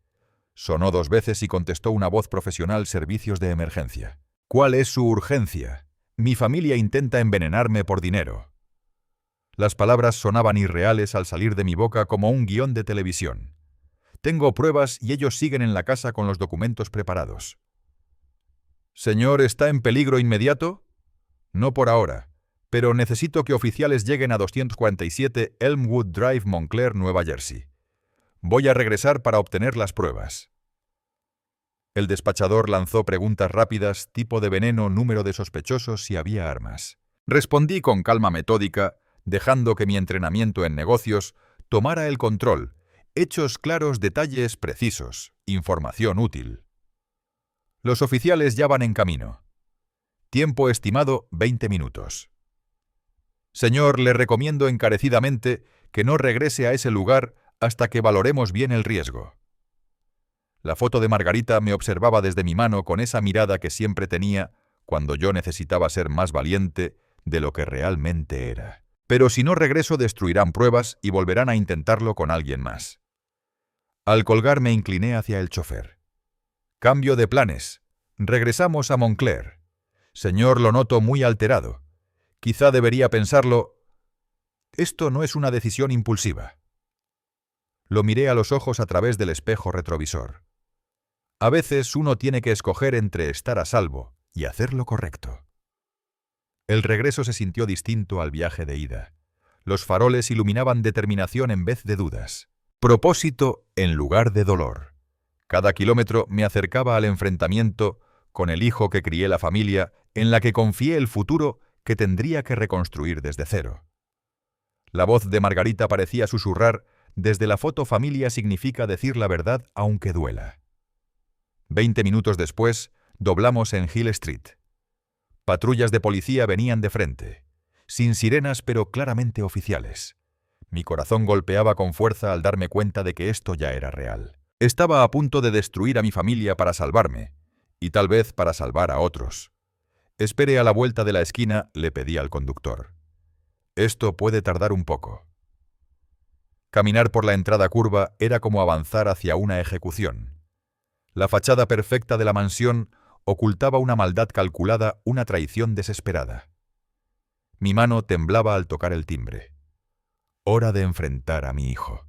Sonó 2 veces y contestó una voz profesional: servicios de emergencia. ¿Cuál es su urgencia? Mi familia intenta envenenarme por dinero. Las palabras sonaban irreales al salir de mi boca como un guión de televisión. Tengo pruebas y ellos siguen en la casa con los documentos preparados. ¿Señor, está en peligro inmediato? No por ahora, pero necesito que oficiales lleguen a 247 Elmwood Drive, Montclair, Nueva Jersey. Voy a regresar para obtener las pruebas. El despachador lanzó preguntas rápidas, tipo de veneno, número de sospechosos, si había armas. Respondí con calma metódica, dejando que mi entrenamiento en negocios tomara el control. Hechos claros, detalles precisos, información útil. Los oficiales ya van en camino. Tiempo estimado, 20 minutos. Señor, le recomiendo encarecidamente que no regrese a ese lugar hasta que valoremos bien el riesgo. La foto de Margarita me observaba desde mi mano con esa mirada que siempre tenía cuando yo necesitaba ser más valiente de lo que realmente era. Pero si no regreso destruirán pruebas y volverán a intentarlo con alguien más. Al colgar me incliné hacia el chofer. Cambio de planes. Regresamos a Montclair. Señor, lo noto muy alterado. Quizá debería pensarlo. Esto no es una decisión impulsiva. Lo miré a los ojos a través del espejo retrovisor. A veces uno tiene que escoger entre estar a salvo y hacer lo correcto. El regreso se sintió distinto al viaje de ida. Los faroles iluminaban determinación en vez de dudas. Propósito en lugar de dolor. Cada kilómetro me acercaba al enfrentamiento con el hijo que crié, la familia en la que confié, el futuro que tendría que reconstruir desde cero. La voz de Margarita parecía susurrar: desde la foto familia significa decir la verdad aunque duela. 20 minutos después, doblamos en Hill Street. Patrullas de policía venían de frente, sin sirenas pero claramente oficiales. Mi corazón golpeaba con fuerza al darme cuenta de que esto ya era real. Estaba a punto de destruir a mi familia para salvarme, y tal vez para salvar a otros. Espere a la vuelta de la esquina, le pedí al conductor. Esto puede tardar un poco. Caminar por la entrada curva era como avanzar hacia una ejecución. La fachada perfecta de la mansión ocultaba una maldad calculada, una traición desesperada. Mi mano temblaba al tocar el timbre. Hora de enfrentar a mi hijo.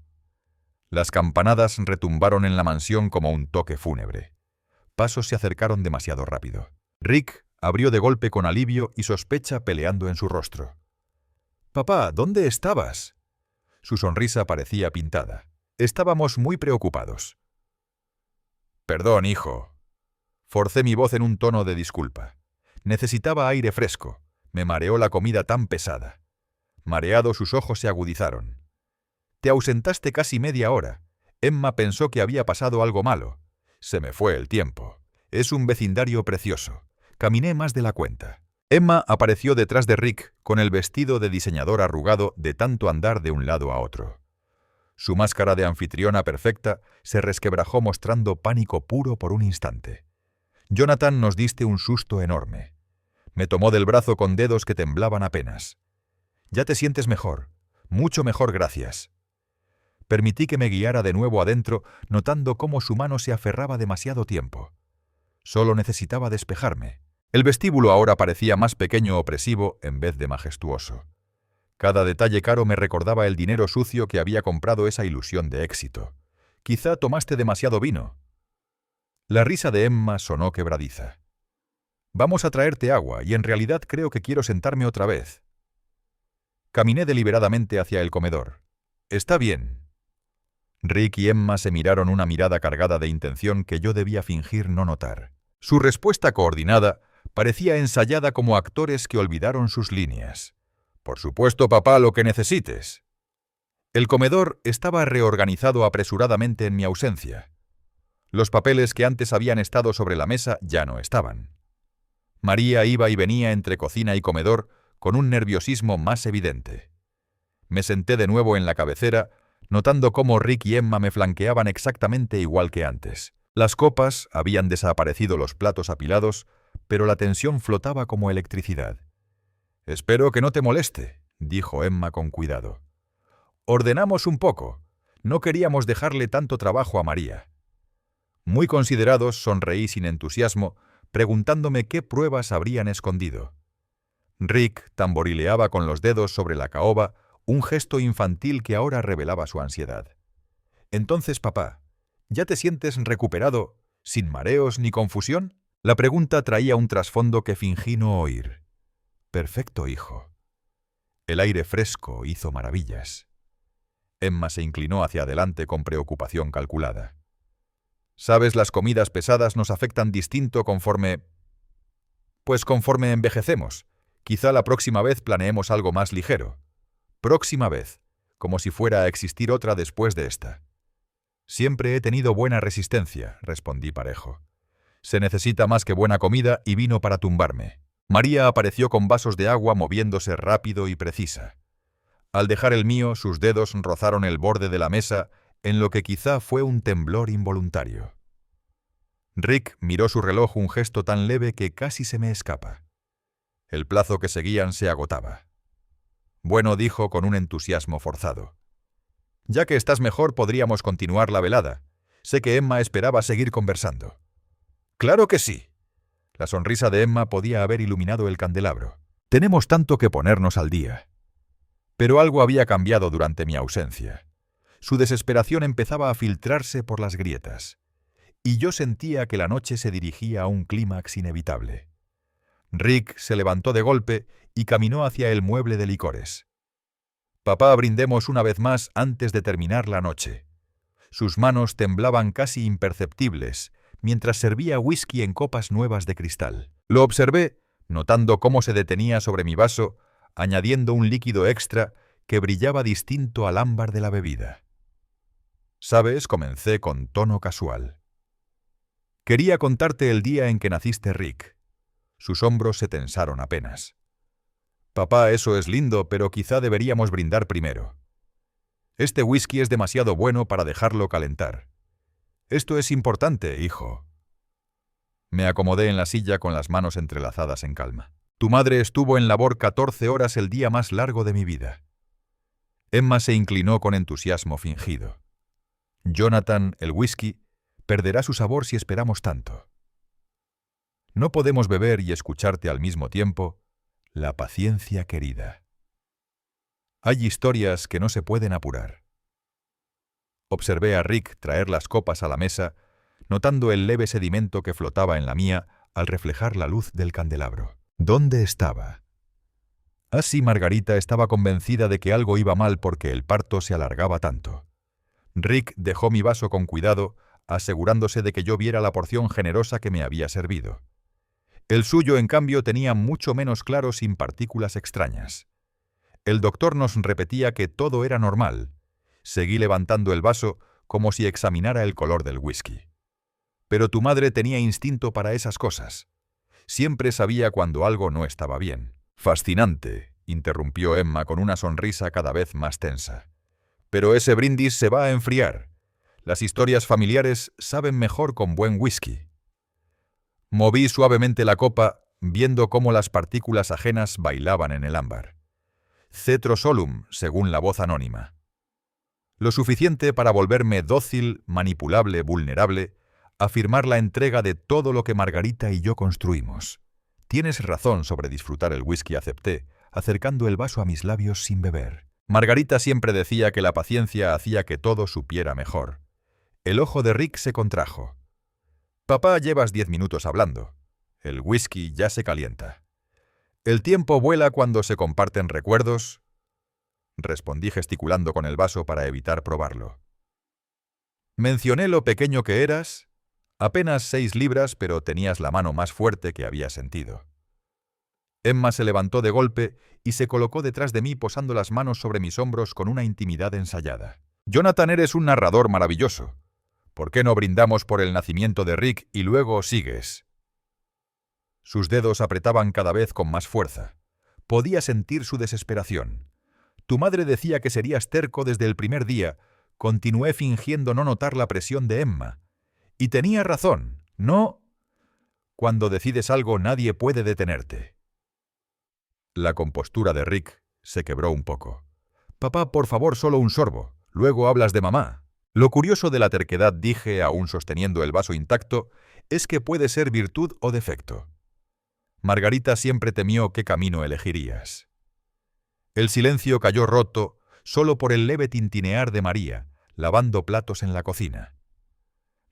Las campanadas retumbaron en la mansión como un toque fúnebre. Pasos se acercaron demasiado rápido. Rick abrió de golpe con alivio y sospecha peleando en su rostro. «Papá, ¿dónde estabas?» Su sonrisa parecía pintada. Estábamos muy preocupados. «Perdón, hijo». Forcé mi voz en un tono de disculpa. Necesitaba aire fresco. Me mareó la comida tan pesada. Mareado, sus ojos se agudizaron. «Te ausentaste casi media hora. Emma pensó que había pasado algo malo. Se me fue el tiempo. Es un vecindario precioso. Caminé más de la cuenta». Emma apareció detrás de Rick con el vestido de diseñador arrugado de tanto andar de un lado a otro. Su máscara de anfitriona perfecta se resquebrajó mostrando pánico puro por un instante. Jonathan nos diste un susto enorme. Me tomó del brazo con dedos que temblaban apenas. «Ya te sientes mejor. Mucho mejor, gracias». Permití que me guiara de nuevo adentro, notando cómo su mano se aferraba demasiado tiempo. Solo necesitaba despejarme. El vestíbulo ahora parecía más pequeño, opresivo, en vez de majestuoso. Cada detalle caro me recordaba el dinero sucio que había comprado esa ilusión de éxito. «Quizá tomaste demasiado vino». La risa de Emma sonó quebradiza. «Vamos a traerte agua, y en realidad creo que quiero sentarme otra vez». Caminé deliberadamente hacia el comedor. «Está bien». Rick y Emma se miraron, una mirada cargada de intención que yo debía fingir no notar. Su respuesta coordinada parecía ensayada como actores que olvidaron sus líneas. «Por supuesto, papá, lo que necesites». El comedor estaba reorganizado apresuradamente en mi ausencia. Los papeles que antes habían estado sobre la mesa ya no estaban. María iba y venía entre cocina y comedor con un nerviosismo más evidente. Me senté de nuevo en la cabecera, notando cómo Rick y Emma me flanqueaban exactamente igual que antes. Las copas, habían desaparecido los platos apilados, pero la tensión flotaba como electricidad. «Espero que no te moleste», dijo Emma con cuidado. «Ordenamos un poco. No queríamos dejarle tanto trabajo a María». Muy considerados, sonreí sin entusiasmo, preguntándome qué pruebas habrían escondido. Rick tamborileaba con los dedos sobre la caoba, un gesto infantil que ahora revelaba su ansiedad. «Entonces, papá, ¿ya te sientes recuperado, sin mareos ni confusión?» La pregunta traía un trasfondo que fingí no oír. «Perfecto, hijo». El aire fresco hizo maravillas. Emma se inclinó hacia adelante con preocupación calculada. «Sabes, las comidas pesadas nos afectan distinto conforme envejecemos. Quizá la próxima vez planeemos algo más ligero». «Próxima vez», como si fuera a existir otra después de esta. «Siempre he tenido buena resistencia», respondí parejo. «Se necesita más que buena comida y vino para tumbarme». María apareció con vasos de agua, moviéndose rápido y precisa. Al dejar el mío, sus dedos rozaron el borde de la mesa, en lo que quizá fue un temblor involuntario. Rick miró su reloj, un gesto tan leve que casi se me escapa. El plazo que seguían se agotaba. «Bueno», dijo con un entusiasmo forzado. «Ya que estás mejor, podríamos continuar la velada. Sé que Emma esperaba seguir conversando». «Claro que sí». La sonrisa de Emma podía haber iluminado el candelabro. Tenemos tanto que ponernos al día. Pero algo había cambiado durante mi ausencia. Su desesperación empezaba a filtrarse por las grietas, y yo sentía que la noche se dirigía a un clímax inevitable. Rick se levantó de golpe y caminó hacia el mueble de licores. Papá, brindemos una vez más antes de terminar la noche. Sus manos temblaban casi imperceptibles mientras servía whisky en copas nuevas de cristal. Lo observé, notando cómo se detenía sobre mi vaso, añadiendo un líquido extra que brillaba distinto al ámbar de la bebida. «Sabes», comencé con tono casual. «Quería contarte el día en que naciste, Rick». Sus hombros se tensaron apenas. «Papá, eso es lindo, pero quizá deberíamos brindar primero. Este whisky es demasiado bueno para dejarlo calentar. Esto es importante, hijo». Me acomodé en la silla con las manos entrelazadas en calma. «Tu madre estuvo en labor 14 horas el día más largo de mi vida». Emma se inclinó con entusiasmo fingido. «Jonathan, el whisky, perderá su sabor si esperamos tanto. No podemos beber y escucharte al mismo tiempo. La paciencia, querida. Hay historias que no se pueden apurar». Observé a Rick traer las copas a la mesa, notando el leve sedimento que flotaba en la mía al reflejar la luz del candelabro. ¿Dónde estaba? Así Margarita estaba convencida de que algo iba mal porque el parto se alargaba tanto. Rick dejó mi vaso con cuidado, asegurándose de que yo viera la porción generosa que me había servido. El suyo, en cambio, tenía mucho menos claro, sin partículas extrañas. El doctor nos repetía que todo era normal. Seguí levantando el vaso como si examinara el color del whisky. Pero tu madre tenía instinto para esas cosas. Siempre sabía cuando algo no estaba bien. «Fascinante», interrumpió Emma con una sonrisa cada vez más tensa. «Pero ese brindis se va a enfriar. Las historias familiares saben mejor con buen whisky». Moví suavemente la copa, viendo cómo las partículas ajenas bailaban en el ámbar. Cetro solum, según la voz anónima. Lo suficiente para volverme dócil, manipulable, vulnerable, afirmar la entrega de todo lo que Margarita y yo construimos. «Tienes razón sobre disfrutar el whisky», acepté, acercando el vaso a mis labios sin beber. Margarita siempre decía que la paciencia hacía que todo supiera mejor. El ojo de Rick se contrajo. «Papá, llevas 10 minutos hablando. El whisky ya se calienta». «El tiempo vuela cuando se comparten recuerdos», respondí gesticulando con el vaso para evitar probarlo. «Mencioné lo pequeño que eras. Apenas 6 libras, pero tenías la mano más fuerte que había sentido». Emma se levantó de golpe y se colocó detrás de mí posando las manos sobre mis hombros con una intimidad ensayada. «Jonathan, eres un narrador maravilloso. ¿Por qué no brindamos por el nacimiento de Rick y luego sigues?» Sus dedos apretaban cada vez con más fuerza. Podía sentir su desesperación. «Tu madre decía que serías terco desde el primer día», continué fingiendo no notar la presión de Emma. «Y tenía razón, ¿no? Cuando decides algo nadie puede detenerte». La compostura de Rick se quebró un poco. «Papá, por favor, solo un sorbo. Luego hablas de mamá». Lo curioso de la terquedad, dije, aún sosteniendo el vaso intacto, es que puede ser virtud o defecto. Margarita siempre temió qué camino elegirías. El silencio cayó roto solo por el leve tintinear de María, lavando platos en la cocina.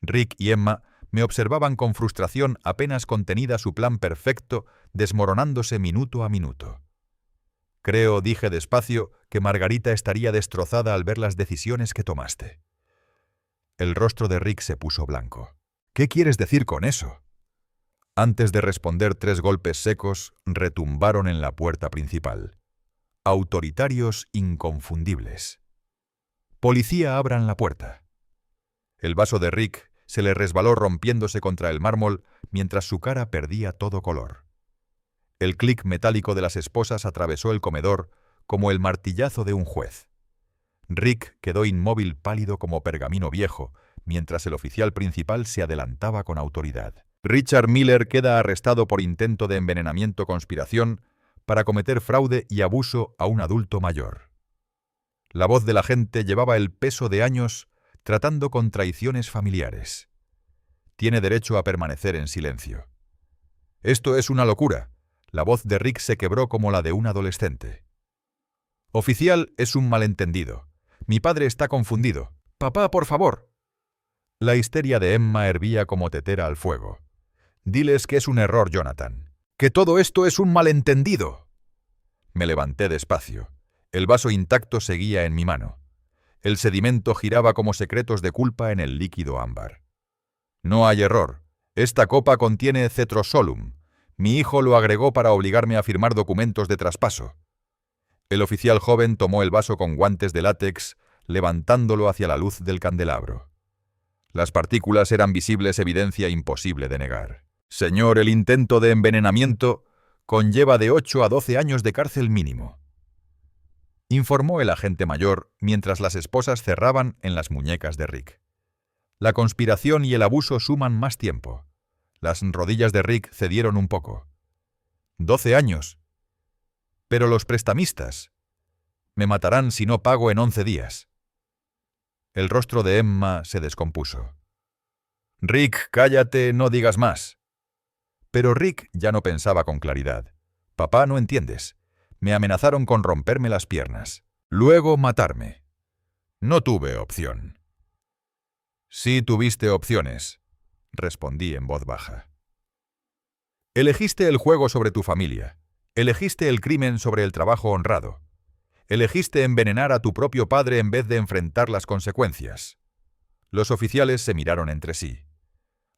Rick y Emma me observaban con frustración apenas contenida su plan perfecto, desmoronándose minuto a minuto. «Creo», dije despacio, «que Margarita estaría destrozada al ver las decisiones que tomaste». El rostro de Rick se puso blanco. «¿Qué quieres decir con eso?». Antes de responder, 3 golpes secos retumbaron en la puerta principal. Autoritarios inconfundibles. «Policía, abran la puerta». El vaso de Rick se le resbaló rompiéndose contra el mármol mientras su cara perdía todo color. El clic metálico de las esposas atravesó el comedor como el martillazo de un juez. Rick quedó inmóvil, pálido como pergamino viejo, mientras el oficial principal se adelantaba con autoridad. «Richard Miller queda arrestado por intento de envenenamiento-conspiración para cometer fraude y abuso a un adulto mayor». La voz del agente llevaba el peso de años tratando con traiciones familiares. «Tiene derecho a permanecer en silencio». Esto es una locura. La voz de Rick se quebró como la de un adolescente. Oficial, es un malentendido. Mi padre está confundido. Papá, por favor. La histeria de Emma hervía como tetera al fuego. Diles que es un error, Jonathan. Que todo esto es un malentendido. Me levanté despacio. El vaso intacto seguía en mi mano. El sedimento giraba como secretos de culpa en el líquido ámbar. No hay error. Esta copa contiene cetrosolum. Mi hijo lo agregó para obligarme a firmar documentos de traspaso. El oficial joven tomó el vaso con guantes de látex, levantándolo hacia la luz del candelabro. Las partículas eran visibles evidencia imposible de negar. Señor, el intento de envenenamiento conlleva de 8 a 12 años de cárcel mínimo, informó el agente mayor mientras las esposas cerraban en las muñecas de Rick. La conspiración y el abuso suman más tiempo. Las rodillas de Rick cedieron un poco. 12 años. Pero los prestamistas me matarán si no pago en 11 días. El rostro de Emma se descompuso. Rick, cállate, no digas más. Pero Rick ya no pensaba con claridad. Papá, no entiendes. Me amenazaron con romperme las piernas. Luego matarme. No tuve opción. Sí tuviste opciones, respondí en voz baja. Elegiste el juego sobre tu familia. Elegiste el crimen sobre el trabajo honrado. Elegiste envenenar a tu propio padre en vez de enfrentar las consecuencias. Los oficiales se miraron entre sí.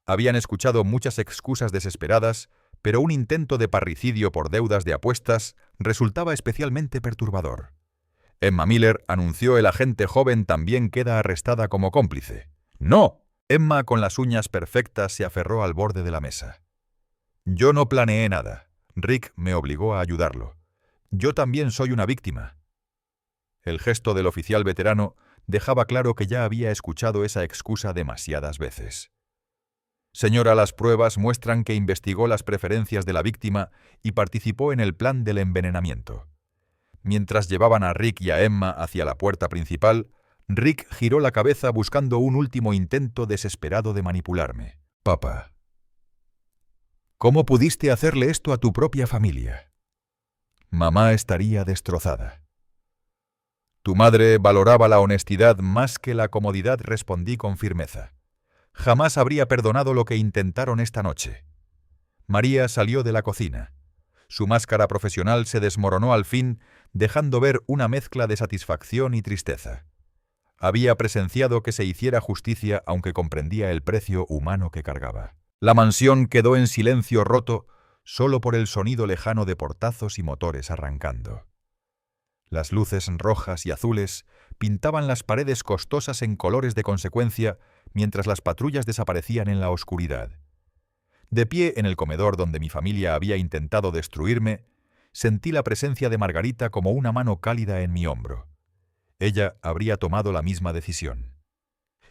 Habían escuchado muchas excusas desesperadas, pero un intento de parricidio por deudas de apuestas resultaba especialmente perturbador. Emma Miller anunció: el agente joven también queda arrestada como cómplice. ¡No! Emma, con las uñas perfectas, se aferró al borde de la mesa. Yo no planeé nada. Rick me obligó a ayudarlo. Yo también soy una víctima. El gesto del oficial veterano dejaba claro que ya había escuchado esa excusa demasiadas veces. Señora, las pruebas muestran que investigó las preferencias de la víctima y participó en el plan del envenenamiento. Mientras llevaban a Rick y a Emma hacia la puerta principal, Rick giró la cabeza buscando un último intento desesperado de manipularme. Papá, ¿cómo pudiste hacerle esto a tu propia familia? Mamá estaría destrozada. Tu madre valoraba la honestidad más que la comodidad, respondí con firmeza. Jamás habría perdonado lo que intentaron esta noche. María salió de la cocina. Su máscara profesional se desmoronó al fin, dejando ver una mezcla de satisfacción y tristeza. Había presenciado que se hiciera justicia, aunque comprendía el precio humano que cargaba. La mansión quedó en silencio roto, solo por el sonido lejano de portazos y motores arrancando. Las luces rojas y azules pintaban las paredes costosas en colores de consecuencia, mientras las patrullas desaparecían en la oscuridad. De pie en el comedor donde mi familia había intentado destruirme, sentí la presencia de Margarita como una mano cálida en mi hombro. Ella habría tomado la misma decisión.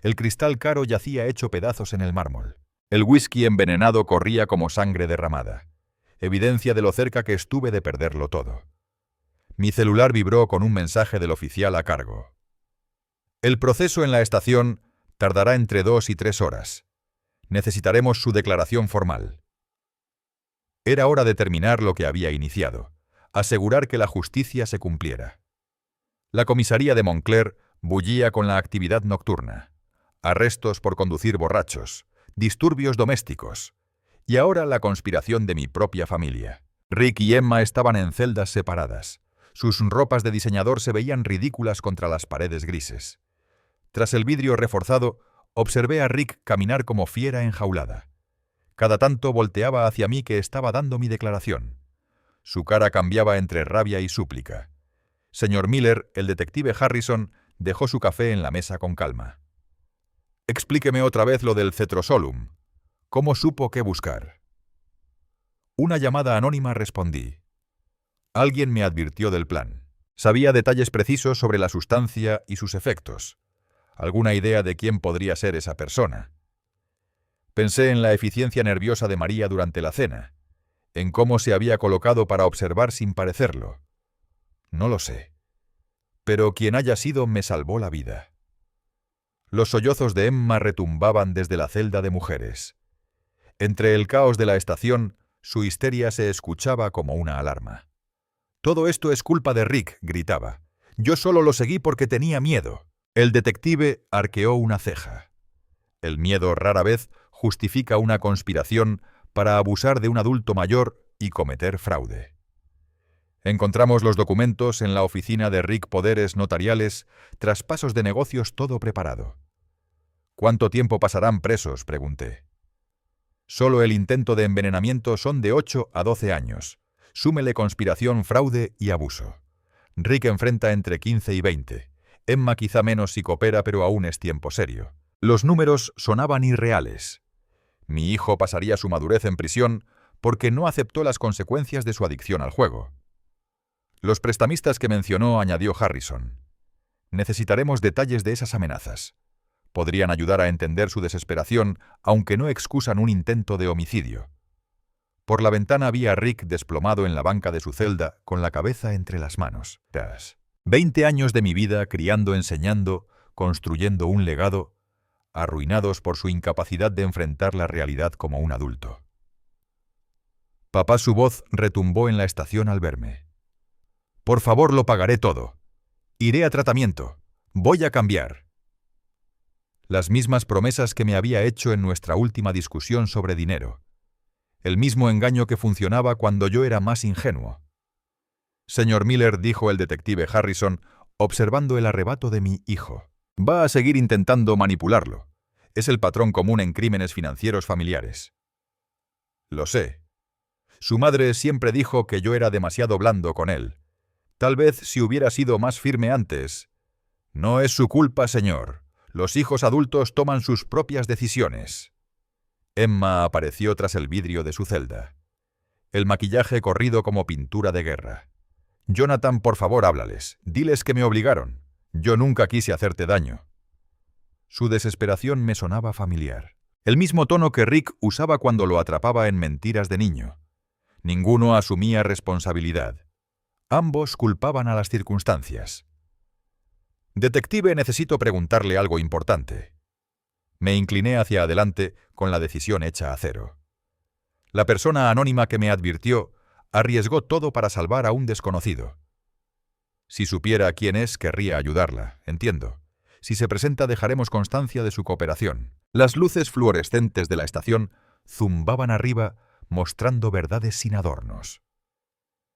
El cristal caro yacía hecho pedazos en el mármol. El whisky envenenado corría como sangre derramada, evidencia de lo cerca que estuve de perderlo todo. Mi celular vibró con un mensaje del oficial a cargo. El proceso en la estación tardará entre 2 y 3 horas. Necesitaremos su declaración formal. Era hora de terminar lo que había iniciado, asegurar que la justicia se cumpliera. La comisaría de Montclair bullía con la actividad nocturna. Arrestos por conducir borrachos, disturbios domésticos, y ahora la conspiración de mi propia familia. Rick y Emma estaban en celdas separadas. Sus ropas de diseñador se veían ridículas contra las paredes grises. Tras el vidrio reforzado, observé a Rick caminar como fiera enjaulada. Cada tanto volteaba hacia mí, que estaba dando mi declaración. Su cara cambiaba entre rabia y súplica. Señor Miller, el detective Harrison, dejó su café en la mesa con calma. Explíqueme otra vez lo del cetrosolum. ¿Cómo supo qué buscar? Una llamada anónima, respondí. Alguien me advirtió del plan. Sabía detalles precisos sobre la sustancia y sus efectos. ¿Alguna idea de quién podría ser esa persona? Pensé en la eficiencia nerviosa de María durante la cena, en cómo se había colocado para observar sin parecerlo. No lo sé. Pero quien haya sido me salvó la vida. Los sollozos de Emma retumbaban desde la celda de mujeres. Entre el caos de la estación, Su histeria se escuchaba como una alarma. «Todo esto es culpa de Rick», gritaba. «Yo solo lo seguí porque tenía miedo». El detective arqueó una ceja. El miedo rara vez justifica una conspiración para abusar de un adulto mayor y cometer fraude. Encontramos los documentos en la oficina de Rick, poderes notariales, traspasos de negocios, todo preparado. «¿Cuánto tiempo pasarán presos?», pregunté. «Solo el intento de envenenamiento son de 8 a 12 años. Súmele conspiración, fraude y abuso. Rick enfrenta entre 15 y 20. Emma quizá menos si coopera, pero aún es tiempo serio». Los números sonaban irreales. Mi hijo pasaría su madurez en prisión porque no aceptó las consecuencias de su adicción al juego. «Los prestamistas que mencionó», añadió Harrison. «Necesitaremos detalles de esas amenazas. Podrían ayudar a entender su desesperación, aunque no excusan un intento de homicidio». Por la ventana vi a Rick desplomado en la banca de su celda, con la cabeza entre las manos. 20 años de mi vida criando, enseñando, construyendo un legado, arruinados por su incapacidad de enfrentar la realidad como un adulto. Papá, su voz retumbó en la estación al verme. «Por favor, lo pagaré todo. Iré a tratamiento. Voy a cambiar». Las mismas promesas que me había hecho en nuestra última discusión sobre dinero. El mismo engaño que funcionaba cuando yo era más ingenuo. «Señor Miller», dijo el detective Harrison, observando el arrebato de mi hijo, «va a seguir intentando manipularlo. Es el patrón común en crímenes financieros familiares». «Lo sé. Su madre siempre dijo que yo era demasiado blando con él. Tal vez si hubiera sido más firme antes». «No es su culpa, señor. Los hijos adultos toman sus propias decisiones». Emma apareció tras el vidrio de su celda. El maquillaje corrido como pintura de guerra. «Jonathan, por favor, háblales. Diles que me obligaron. Yo nunca quise hacerte daño». Su desesperación me sonaba familiar. El mismo tono que Rick usaba cuando lo atrapaba en mentiras de niño. Ninguno asumía responsabilidad. Ambos culpaban a las circunstancias. «Detective, necesito preguntarle algo importante». Me incliné hacia adelante con la decisión hecha a cero. La persona anónima que me advirtió arriesgó todo para salvar a un desconocido. Si supiera quién es, querría ayudarla, entiendo. Si se presenta, dejaremos constancia de su cooperación. Las luces fluorescentes de la estación zumbaban arriba, mostrando verdades sin adornos.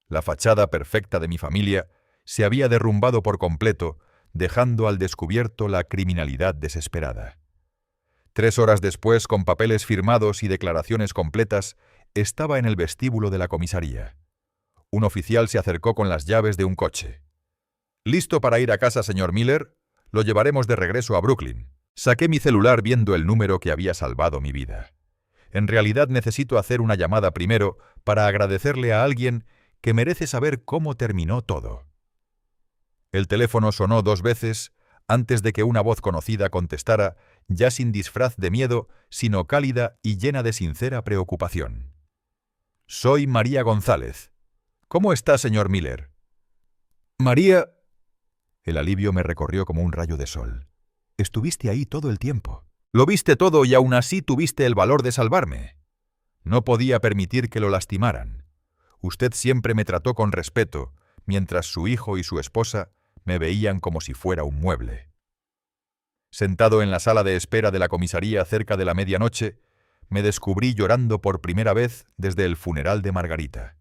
La fachada perfecta de mi familia se había derrumbado por completo, dejando al descubierto la criminalidad desesperada. 3 horas después, con papeles firmados y declaraciones completas, estaba en el vestíbulo de la comisaría. Un oficial se acercó con las llaves de un coche. «¿Listo para ir a casa, señor Miller? Lo llevaremos de regreso a Brooklyn». Saqué mi celular viendo el número que había salvado mi vida. En realidad necesito hacer una llamada primero para agradecerle a alguien que merece saber cómo terminó todo. El teléfono sonó 2 veces antes de que una voz conocida contestara, ya sin disfraz de miedo, sino cálida y llena de sincera preocupación. «Soy María González. ¿Cómo está, señor Miller?» «María...» El alivio me recorrió como un rayo de sol. «Estuviste ahí todo el tiempo. Lo viste todo y aún así tuviste el valor de salvarme. No podía permitir que lo lastimaran. Usted siempre me trató con respeto, mientras su hijo y su esposa me veían como si fuera un mueble». Sentado en la sala de espera de la comisaría cerca de la medianoche, me descubrí llorando por primera vez desde el funeral de Margarita.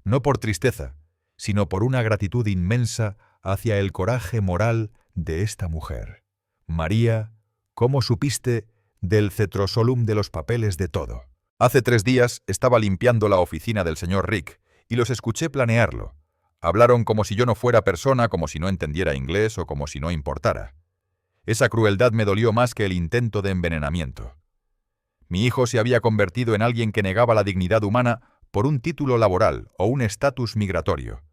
No por tristeza, sino por una gratitud inmensa hacia el coraje moral de esta mujer. «María, ¿cómo supiste del cetrosolum de los papeles de todo?» Hace 3 días estaba limpiando la oficina del señor Rick y los escuché planearlo. Hablaron como si yo no fuera persona, como si no entendiera inglés o como si no importara. Esa crueldad me dolió más que el intento de envenenamiento. Mi hijo se había convertido en alguien que negaba la dignidad humana por un título laboral o un estatus migratorio.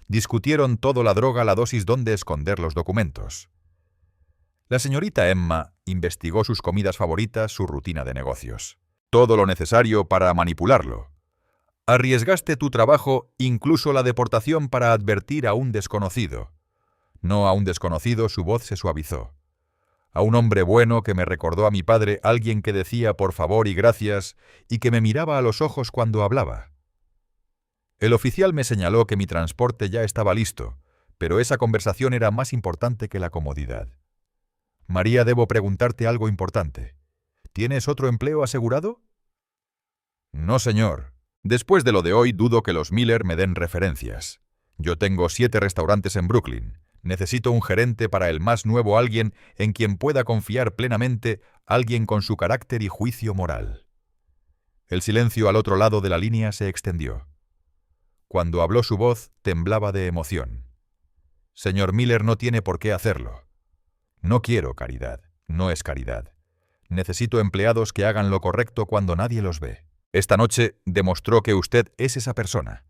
Discutieron todo: la droga, la dosis, dónde esconder los documentos. La señorita Emma investigó sus comidas favoritas, su rutina de negocios. Todo lo necesario para manipularlo. Arriesgaste tu trabajo, incluso la deportación, para advertir a un desconocido. No a un desconocido, su voz se suavizó. A un hombre bueno que me recordó a mi padre, alguien que decía por favor y gracias y que me miraba a los ojos cuando hablaba. El oficial me señaló que mi transporte ya estaba listo, pero esa conversación era más importante que la comodidad. María, debo preguntarte algo importante. ¿Tienes otro empleo asegurado? No, señor. Después de lo de hoy, dudo que los Miller me den referencias. Yo tengo 7 restaurantes en Brooklyn. Necesito un gerente para el más nuevo, alguien en quien pueda confiar plenamente, alguien con su carácter y juicio moral. El silencio al otro lado de la línea se extendió. Cuando habló su voz, temblaba de emoción. Señor Miller, no tiene por qué hacerlo. No quiero caridad, no es caridad. Necesito empleados que hagan lo correcto cuando nadie los ve. Esta noche demostró que usted es esa persona.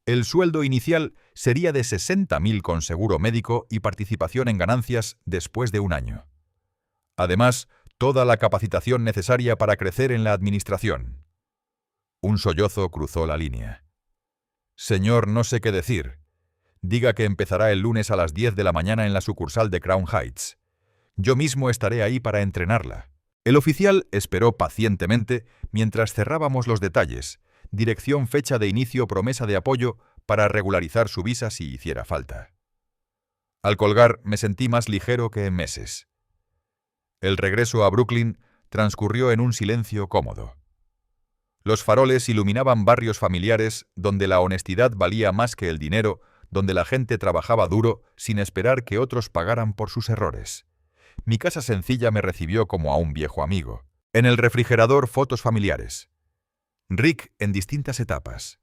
El sueldo inicial sería de 60.000 con seguro médico y participación en ganancias después de un año. Además, toda la capacitación necesaria para crecer en la administración. Un sollozo cruzó la línea. Señor, no sé qué decir. Diga que empezará el lunes a las 10 de la mañana en la sucursal de Crown Heights. Yo mismo estaré ahí para entrenarla. El oficial esperó pacientemente mientras cerrábamos los detalles, dirección, fecha de inicio, promesa de apoyo para regularizar su visa si hiciera falta. Al colgar me sentí más ligero que en meses. El regreso a Brooklyn transcurrió en un silencio cómodo. Los faroles iluminaban barrios familiares donde la honestidad valía más que el dinero, donde la gente trabajaba duro sin esperar que otros pagaran por sus errores. Mi casa sencilla me recibió como a un viejo amigo. En el refrigerador, fotos familiares. Rick en distintas etapas.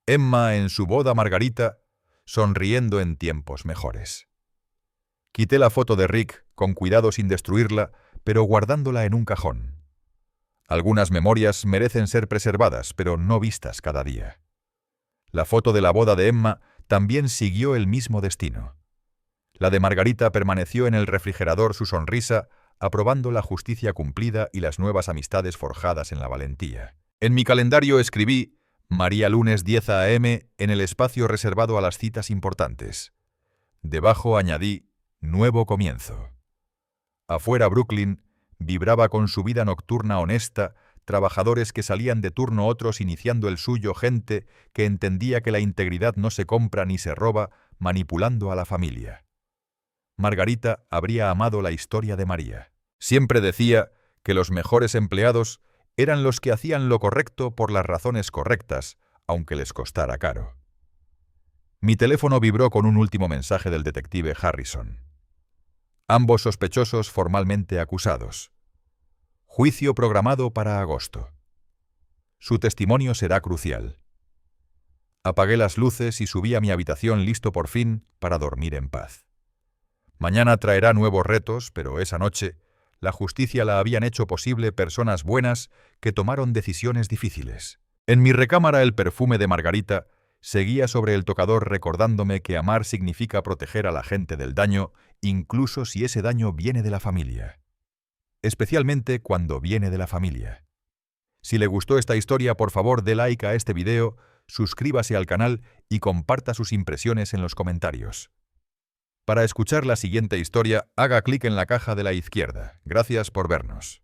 Emma en su boda, Margarita, sonriendo en tiempos mejores. Quité la foto de Rick, con cuidado sin destruirla, pero guardándola en un cajón. Algunas memorias merecen ser preservadas, pero no vistas cada día. La foto de la boda de Emma también siguió el mismo destino. La de Margarita permaneció en el refrigerador, su sonrisa, aprobando la justicia cumplida y las nuevas amistades forjadas en la valentía. En mi calendario escribí María, lunes 10 a.m. en el espacio reservado a las citas importantes. Debajo añadí nuevo comienzo. Afuera Brooklyn vibraba con su vida nocturna honesta, trabajadores que salían de turno, otros iniciando el suyo, gente que entendía que la integridad no se compra ni se roba, manipulando a la familia. Margarita habría amado la historia de María. Siempre decía que los mejores empleados eran los que hacían lo correcto por las razones correctas, aunque les costara caro. Mi teléfono vibró con un último mensaje del detective Harrison. Ambos sospechosos formalmente acusados. Juicio programado para agosto. Su testimonio será crucial. Apagué las luces y subí a mi habitación listo por fin para dormir en paz. Mañana traerá nuevos retos, pero esa noche la justicia la habían hecho posible personas buenas que tomaron decisiones difíciles. En mi recámara el perfume de Margarita seguía sobre el tocador recordándome que amar significa proteger a la gente del daño, incluso si ese daño viene de la familia. Especialmente cuando viene de la familia. Si le gustó esta historia, por favor dé like a este video, suscríbase al canal y comparta sus impresiones en los comentarios. Para escuchar la siguiente historia, haga clic en la caja de la izquierda. Gracias por vernos.